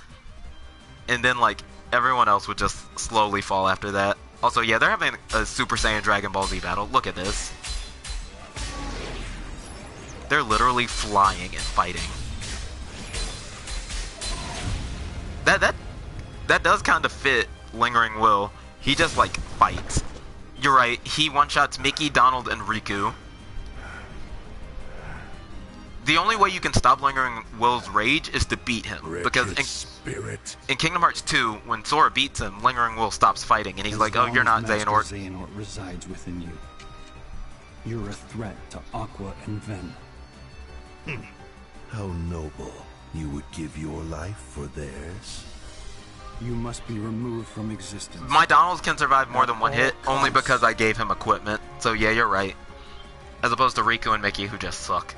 and then like everyone else would just slowly fall after that. Also, yeah, they're having a Super Saiyan Dragon Ball Z battle. Look at this. They're literally flying and fighting. That does kind of fit Lingering Will. He just like fights. You're right. He one-shots Mickey, Donald, and Riku. The only way you can stop Lingering Will's rage is to beat him. Because in Kingdom Hearts 2, when Sora beats him, Lingering Will stops fighting, and he's like, oh, you're not Xehanort. Xehanort resides within you. You're a threat to Aqua and Ven. How noble. You would give your life for theirs? You must be removed from existence. My Donald can survive more than one hit, only because I gave him equipment. So yeah, you're right. As opposed to Riku and Mickey, who just suck.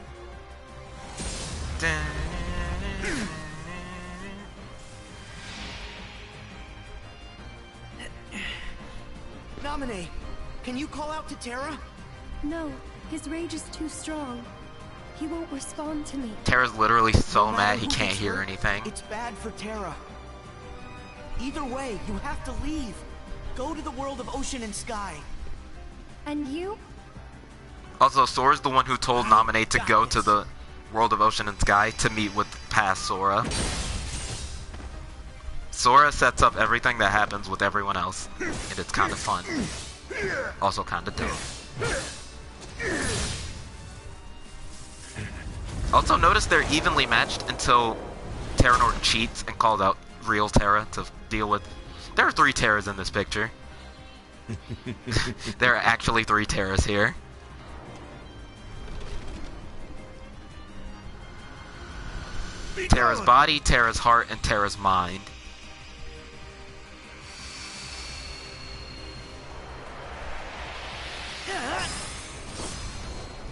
Naminé, can you call out to Terra? No, his rage is too strong. He won't respond to me. Terra's literally so mad he can't hear anything. It's bad for Terra. Either way, you have to leave. Go to the world of Ocean and Sky. And you? Also, Sora's the one who told Naminé to go to the world of Ocean and Sky to meet with past Sora. Sora sets up everything that happens with everyone else, and it's kind of fun. Also kind of dumb. Also, notice they're evenly matched until Terranor cheats and calls out real Terra to deal with. There are 3 Terras in this picture. There are actually 3 Terras here. Terra's body, Terra's heart, and Terra's mind.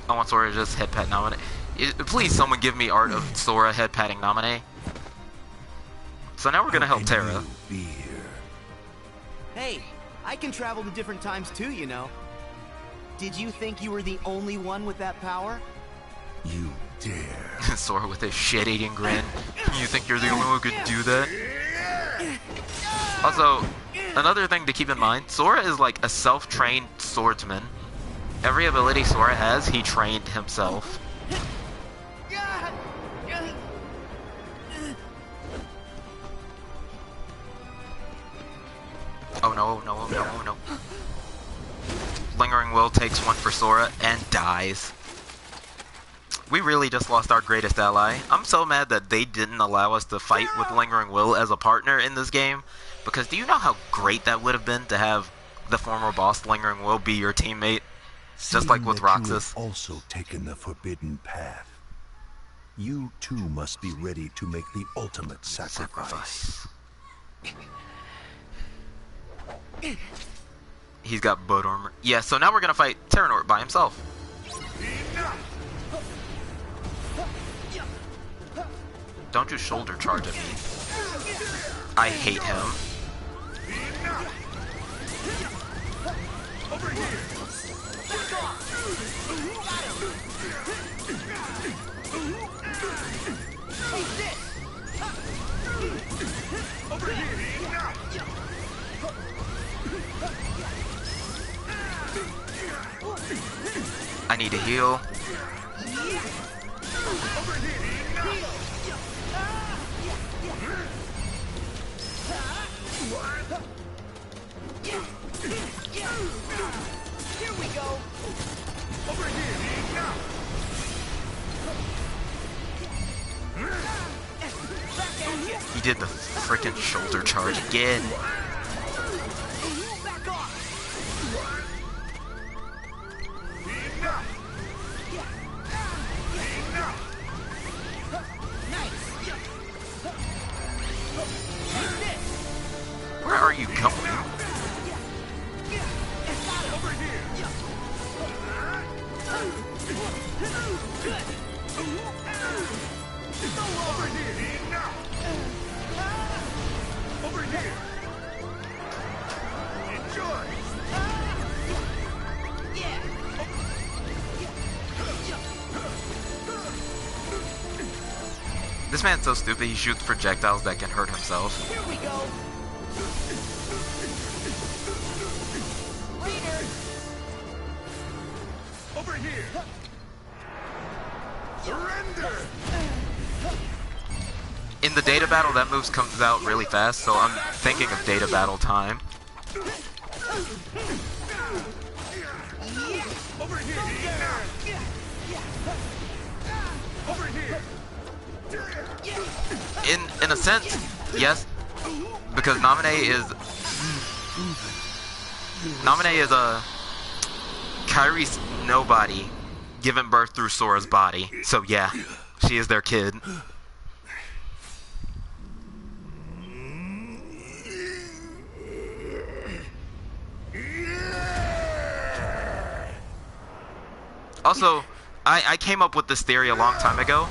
I want Sora to just head pat Naminé. Please, someone give me art of Sora head patting Naminé. So now we're gonna help Terra. Hey, I can travel to different times too, you know. Did you think you were the only one with that power? You dare. Sora with his shit-eating grin. You think you're the only one who could do that? Also, another thing to keep in mind, Sora is like a self-trained swordsman. Every ability Sora has, he trained himself. Oh no, no, no, no. Lingering Will takes one for Sora and dies. We really just lost our greatest ally. I'm so mad that they didn't allow us to fight with Lingering Will as a partner in this game. Because do you know how great that would have been to have the former boss Lingering Will be your teammate? Just like with Roxas. Also taken the forbidden path. you too must be ready to make the ultimate sacrifice. He's got boat armor. Yeah, so now we're gonna fight Terranort by himself. Don't you shoulder charge at me. I hate him. Over here. Back off. Take this. Over here. I need to heal. Over here. Here we go. Over here. He did the frickin' shoulder charge again. Back off. Where are you going? Over here. Over here. Enjoy. This man's so stupid, he shoots projectiles that can hurt himself. Here we go. Leader. Over here. Surrender. In the data battle, that move comes out really fast, so I'm thinking of data battle time. Over here. Over here. In a sense, yes, because Naminé is a Kairi's nobody given birth through Sora's body. So yeah, she is their kid. Also, I came up with this theory a long time ago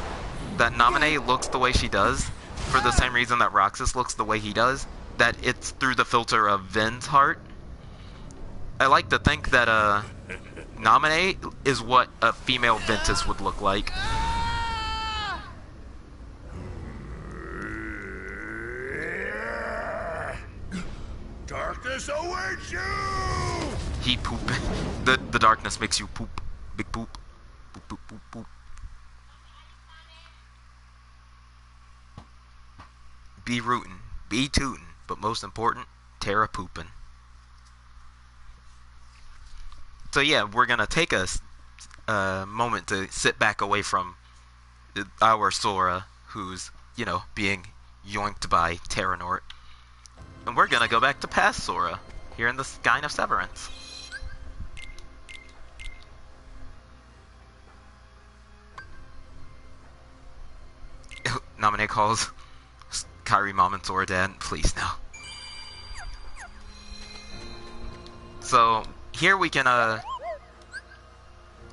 that Naminé looks the way she does for the same reason that Roxas looks the way he does, that it's through the filter of Ven's heart. I like to think that Naminé is what a female Ventus would look like. Darkness awaits you! He poop. The darkness makes you poop. Big poop. Poop, poop, poop, poop. Be rootin', be tootin', but most important, Terra poopin'. So yeah, we're gonna take a moment to sit back away from our Sora, who's, you know, being yoinked by Terranort. And we're gonna go back to past Sora, here in the Skyne of Severance. Naminé calls Kairi mom and Sora dad. Please, no. So, here we can,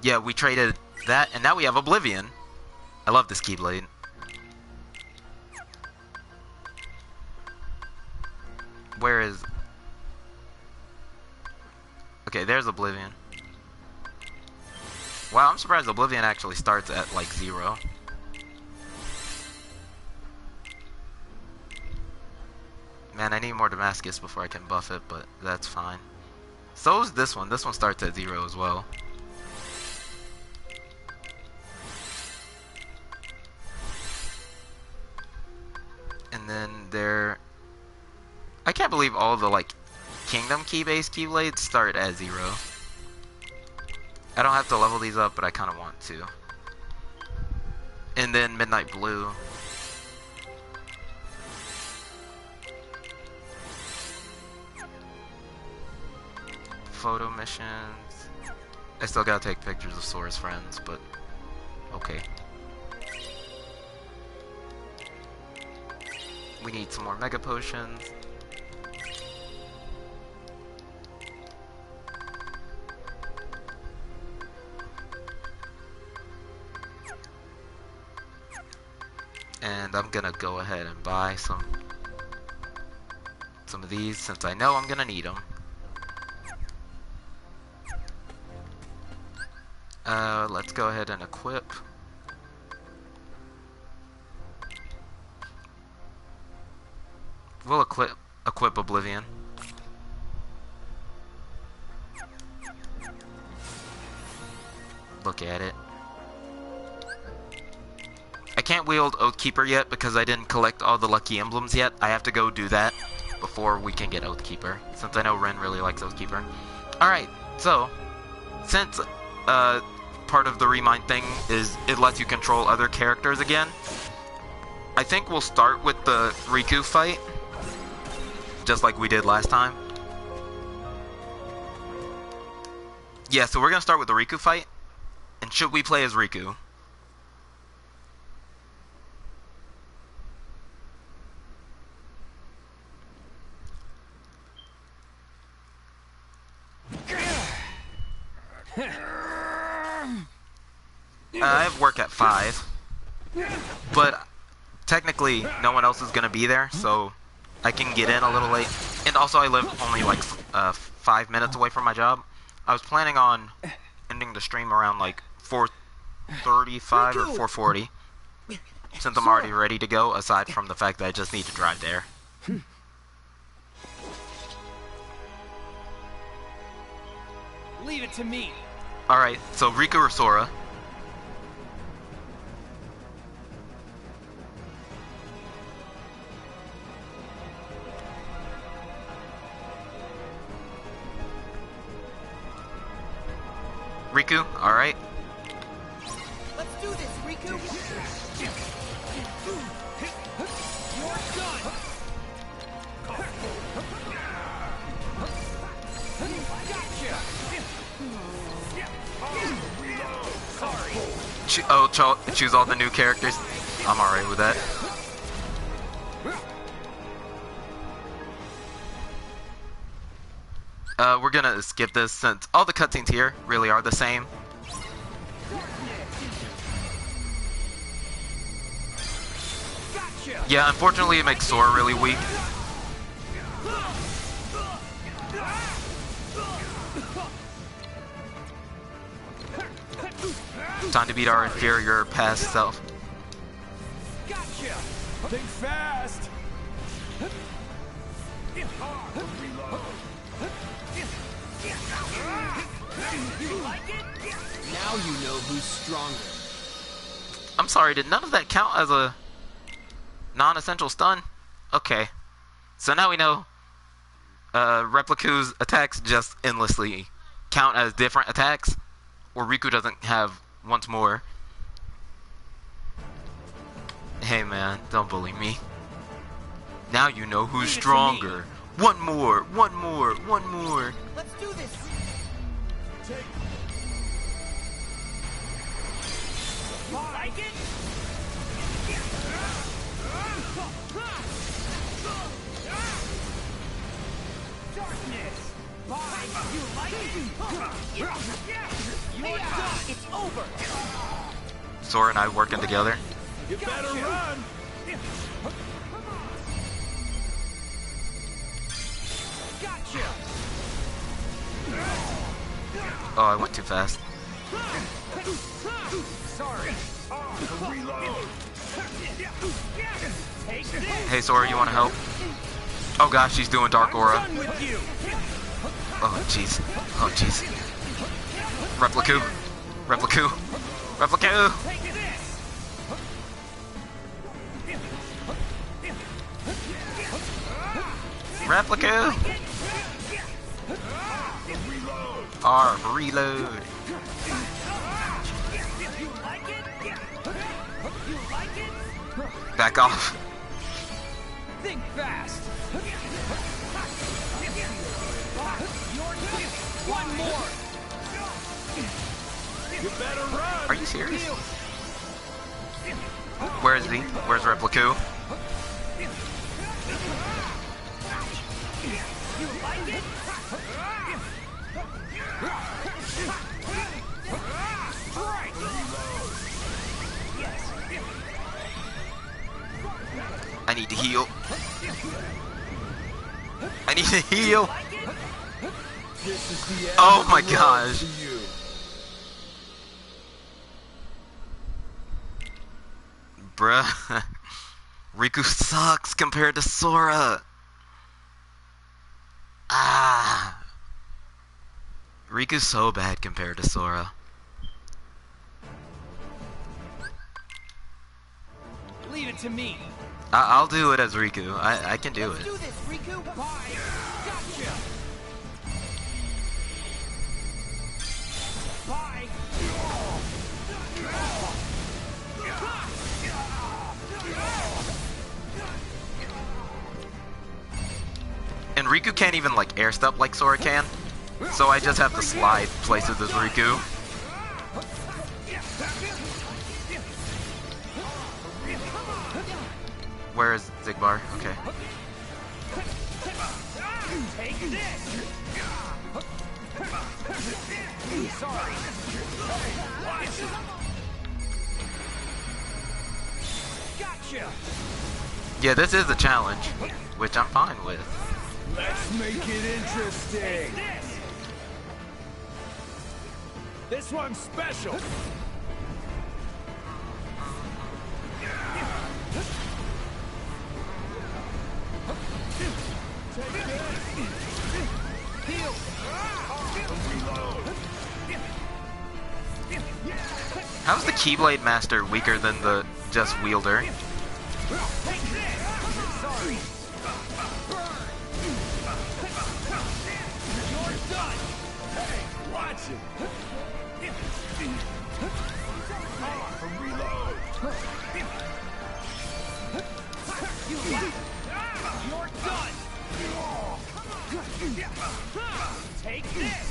yeah, we traded that, and now we have Oblivion. I love this Keyblade. Where is... Okay, there's Oblivion. Wow, I'm surprised Oblivion actually starts at, like, 0. Man, I need more Damascus before I can buff it, but that's fine. So is this one. This one starts at 0 as well. And then there... I can't believe all the, like, Kingdom Key-based Keyblades start at 0. I don't have to level these up, but I kind of want to. And then Midnight Blue. Photo missions. I still gotta take pictures of Sora's friends, but okay. We need some more Mega Potions. And I'm gonna go ahead and buy some of these since I know I'm gonna need them. Let's go ahead and equip. We'll equip Oblivion. Look at it. I can't wield Oathkeeper yet because I didn't collect all the lucky emblems yet. I have to go do that before we can get Oathkeeper, since I know Ren really likes Oathkeeper. Alright, so, since part of the Remind thing is it lets you control other characters again, I think we'll start with the Riku fight, just like we did last time. Yeah, so we're gonna start with the Riku fight, and should we play as Riku? I have work at 5, but technically no one else is gonna be there, so I can get in a little late. And also I live only like 5 minutes away from my job. I was planning on ending the stream around like 4:35 or 4:40, since I'm already ready to go, aside from the fact that I just need to drive there. Leave it to me. Alright, so Riku or Sora? Riku, alright. Let's do this, Riku! You're done! Choose all the new characters. I'm alright with that. We're gonna skip this since all the cutscenes here really are the same. Yeah, unfortunately it makes Sora really weak. Time to beat our inferior past self. Gotcha! Think fast! Now you know who's stronger. I'm sorry, did none of that count as a non-essential stun? Okay. So now we know Replicu's attacks just endlessly count as different attacks, or Riku doesn't have once more. Hey man, don't bully me. Now you know who's stronger. One more, one more, one more. Let's do this! Like it? Darkness! Bye! You like it? You're done! It's over! Sora and I working together. You better run! Gotcha! Oh, I went too fast. Sorry. Reload! Take this. Hey Sora, you wanna help? Oh gosh, she's doing Dark Aura. Done with you. Oh jeez. Oh jeez. Replicu. Replicu. Replicu. Take this. Replicu. R reload. Back off. Think fast. One more. You better run! Are you serious? Where is he? Where's Replicu? You like it? Strike! Yes. I need to heal. I need to heal. This is the end Oh of my the road gosh. for you. Bruh. Riku sucks compared to Sora. Ah. Riku's so bad compared to Sora. Leave it to me. I'll do it as Riku. I can do Let's it. do this, Riku. Bye. Gotcha. Bye. And Riku can't even like air step like Sora can. So I just have to slide places as Riku. Where is Zigbar? Okay. Take this. Sorry. Watch. Gotcha. Yeah, this is a challenge, which I'm fine with. Let's make it interesting. This one's special. How's the Keyblade Master weaker than the Just Wielder? Sorry. You're done. Hey, watch it. Reload. You're done. Take this.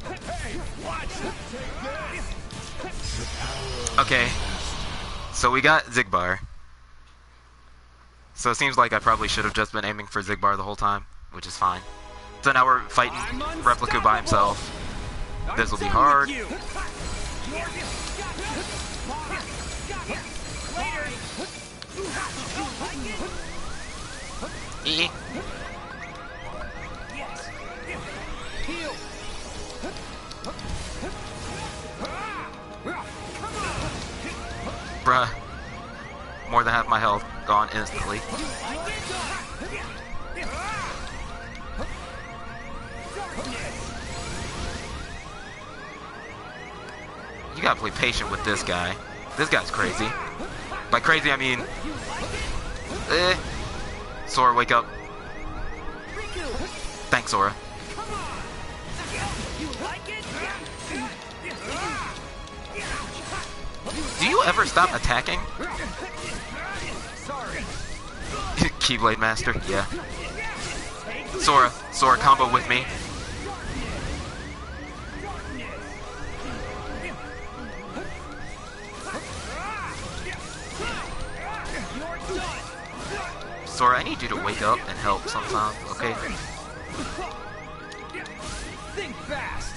Hey, watch it. Take this. Okay, so we got Zigbar. So it seems like I probably should have just been aiming for Zigbar the whole time, which is fine. So now we're fighting Replica by himself. This will be hard. Bruh. More than half my health gone instantly. You gotta play patient with this guy. This guy's crazy. By crazy, I mean... Sora, wake up. Thanks, Sora. Do you ever stop attacking? Keyblade Master, yeah. Sora, combo with me. Sora, I need you to wake up and help sometimes, okay? Think fast.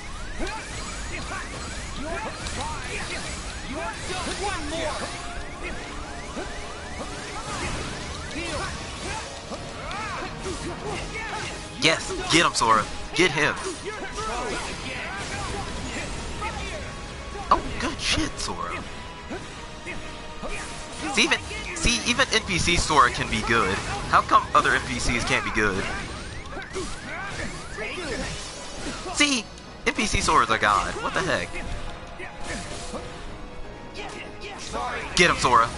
One more. Yes, get him, Sora. Get him. Oh, good shit, Sora. Even NPC Sora can be good. How come other NPCs can't be good? See, NPC Sora's a god. What the heck? Get him, Sora.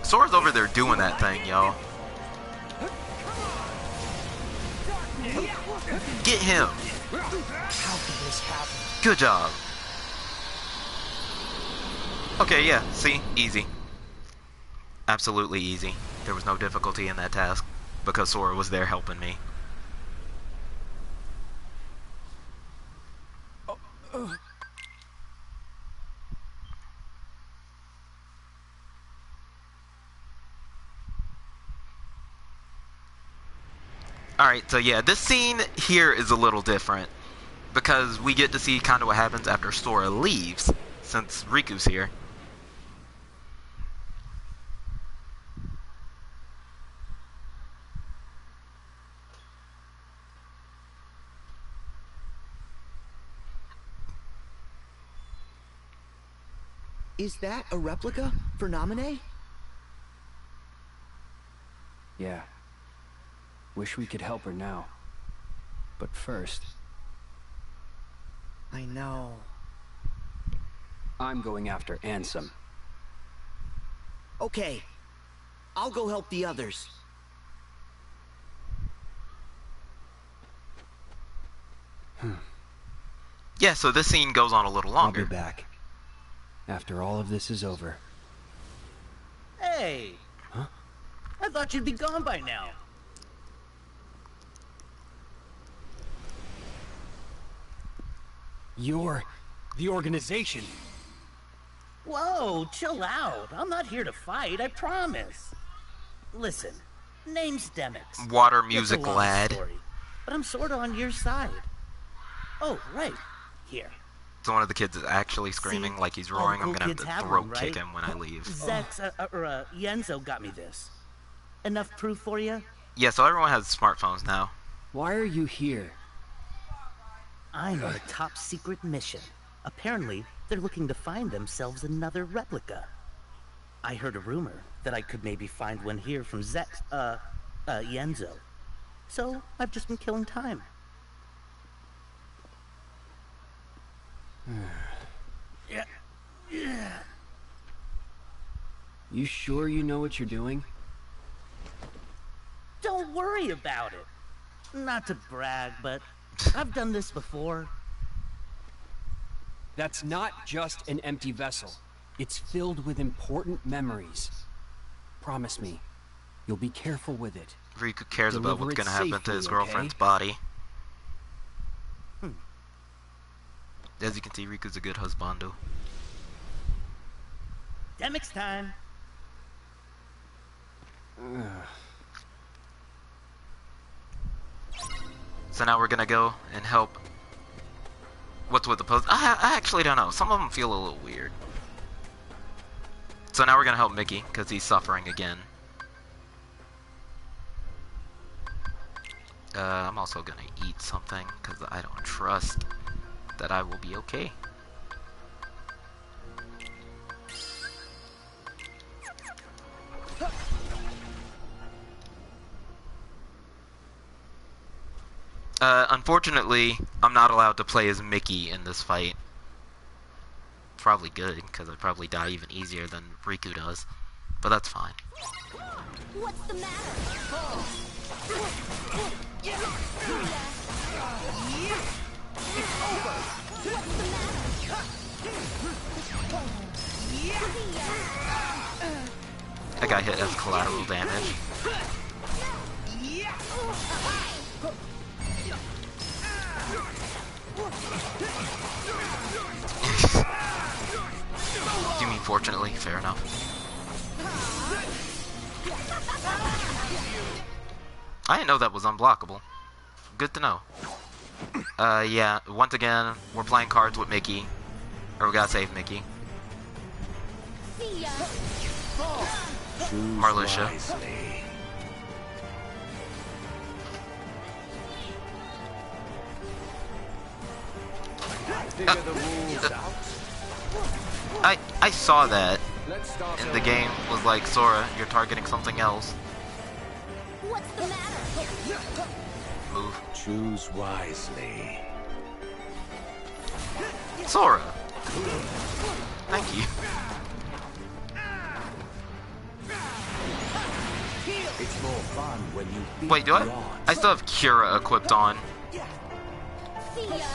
Sora's over there doing that thing, y'all. Get him. How could this happen? Good job. Okay, yeah, see? Easy. Absolutely easy. There was no difficulty in that task because Sora was there helping me. Alright, so yeah, this scene here is a little different. Because we get to see kind of what happens after Sora leaves, since Riku's here. Is that a replica for Naminé? Yeah. Wish we could help her now. But first... I know. I'm going after Ansem. Okay. I'll go help the others. Yeah, so this scene goes on a little longer. I'll be back. After all of this is over. Hey! Huh? I thought you'd be gone by now. You're... the organization. Whoa, chill out. I'm not here to fight, I promise. Listen, name's Demyx. Water It's a music long lad. story, but I'm sorta on your side. Oh, right. Here. So one of the kids is actually screaming like he's roaring. I'm gonna have to throat kick him when I leave. Zex, Yenzo got me this. Enough proof for you? Yeah, so everyone has smartphones now. Why are you here? I'm on a top secret mission. Apparently, they're looking to find themselves another replica. I heard a rumor that I could maybe find one here from Zex, Yenzo. So, I've just been killing time. Yeah. You sure you know what you're doing? Don't worry about it. Not to brag, but I've done this before. That's not just an empty vessel. It's filled with important memories. Promise me, you'll be careful with it. Riku cares about Deliver what's it gonna happen to safely, his okay? girlfriend's body. As you can see, Riku's a good husbando. Demyx time. So now we're gonna go and help. What's with the post? I actually don't know. Some of them feel a little weird. So now we're gonna help Mickey because he's suffering again. I'm also gonna eat something because I don't trust that I will be okay. Unfortunately, I'm not allowed to play as Mickey in this fight. Probably good, because I'd probably die even easier than Riku does. But that's fine. What's the matter? That guy hit as collateral damage. Do you mean fortunately? Fair enough. I didn't know that was unblockable. Good to know. Yeah, once again, we're playing cards with Mickey. Or we gotta save Mickey. Marluxia. I saw that, and the game was like, Sora, you're targeting something else. What's the matter? Move. Choose wisely. Sora! Thank you. It's more fun when you beat Wait, do I? the odds. I still have Kira equipped on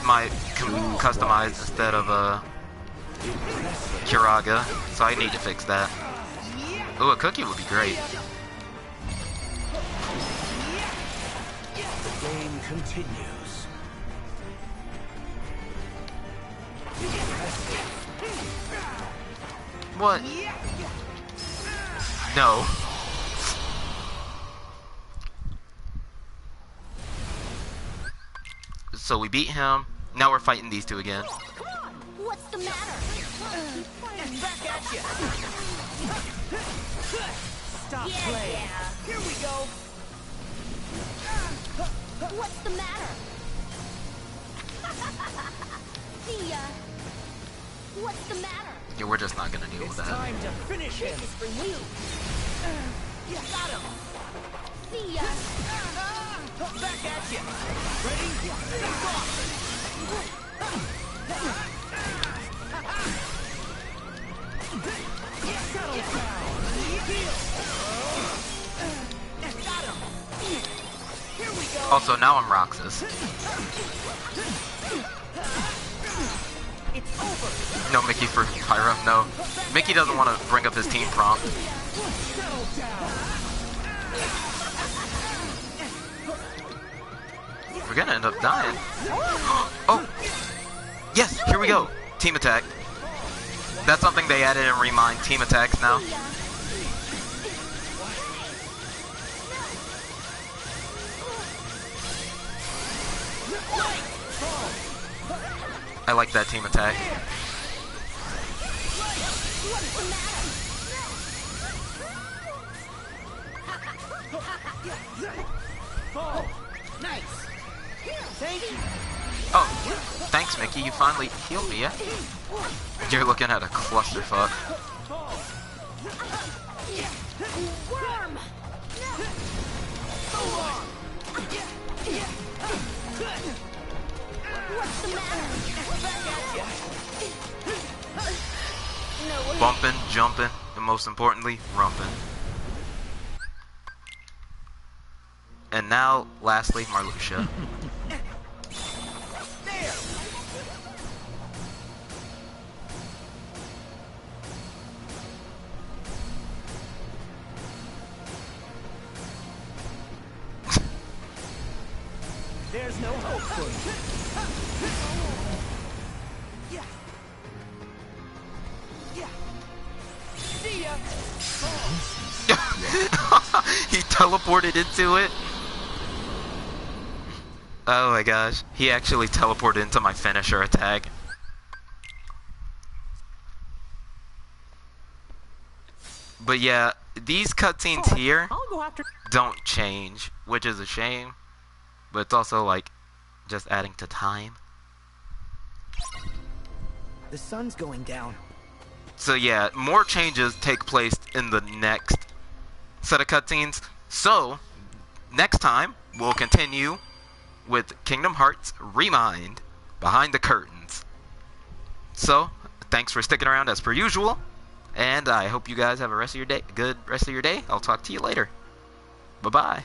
my customized instead of Kiraga, so I need to fix that. Ooh, a cookie would be great. The game continues. What? No. So we beat him. Now we're fighting these two again. What's the matter? Back at you! Stop Yeah, playing! yeah. Here we go! What's the matter? See ya. What's the matter? Yeah, we're just not gonna deal with that. Time to finish him! This is for you. Got him! See ya. Back at you! Ready? Back off! Settle down! Heal! Got him! Here we go! Also, now I'm Roxas. It's over! No Mickey for Pyro. No. Mickey doesn't want to bring up his team prompt. Settle down! We're gonna end up dying. Oh! Yes! Here we go! Team attack. That's something they added in Remind. Team attacks now. I like that team attack. Oh, nice! Thank you! Oh, thanks, Mickey. You finally healed me, yeah? You're looking at a clusterfuck. Worm! What's the matter? No way. Bumping, jumping, and most importantly, rumping. And now, lastly, Marluxia. There's no hope for you. Yeah. See ya. He teleported into it. Oh my gosh. He actually teleported into my finisher attack. But yeah, these cutscenes here don't change, which is a shame. But it's also like just adding to time. The sun's going down. So yeah, more changes take place in the next set of cutscenes. So, next time, we'll continue with Kingdom Hearts Remind, Behind the Curtains. So, thanks for sticking around as per usual, and I hope you guys have a good rest of your day. I'll talk to you later. Bye-bye.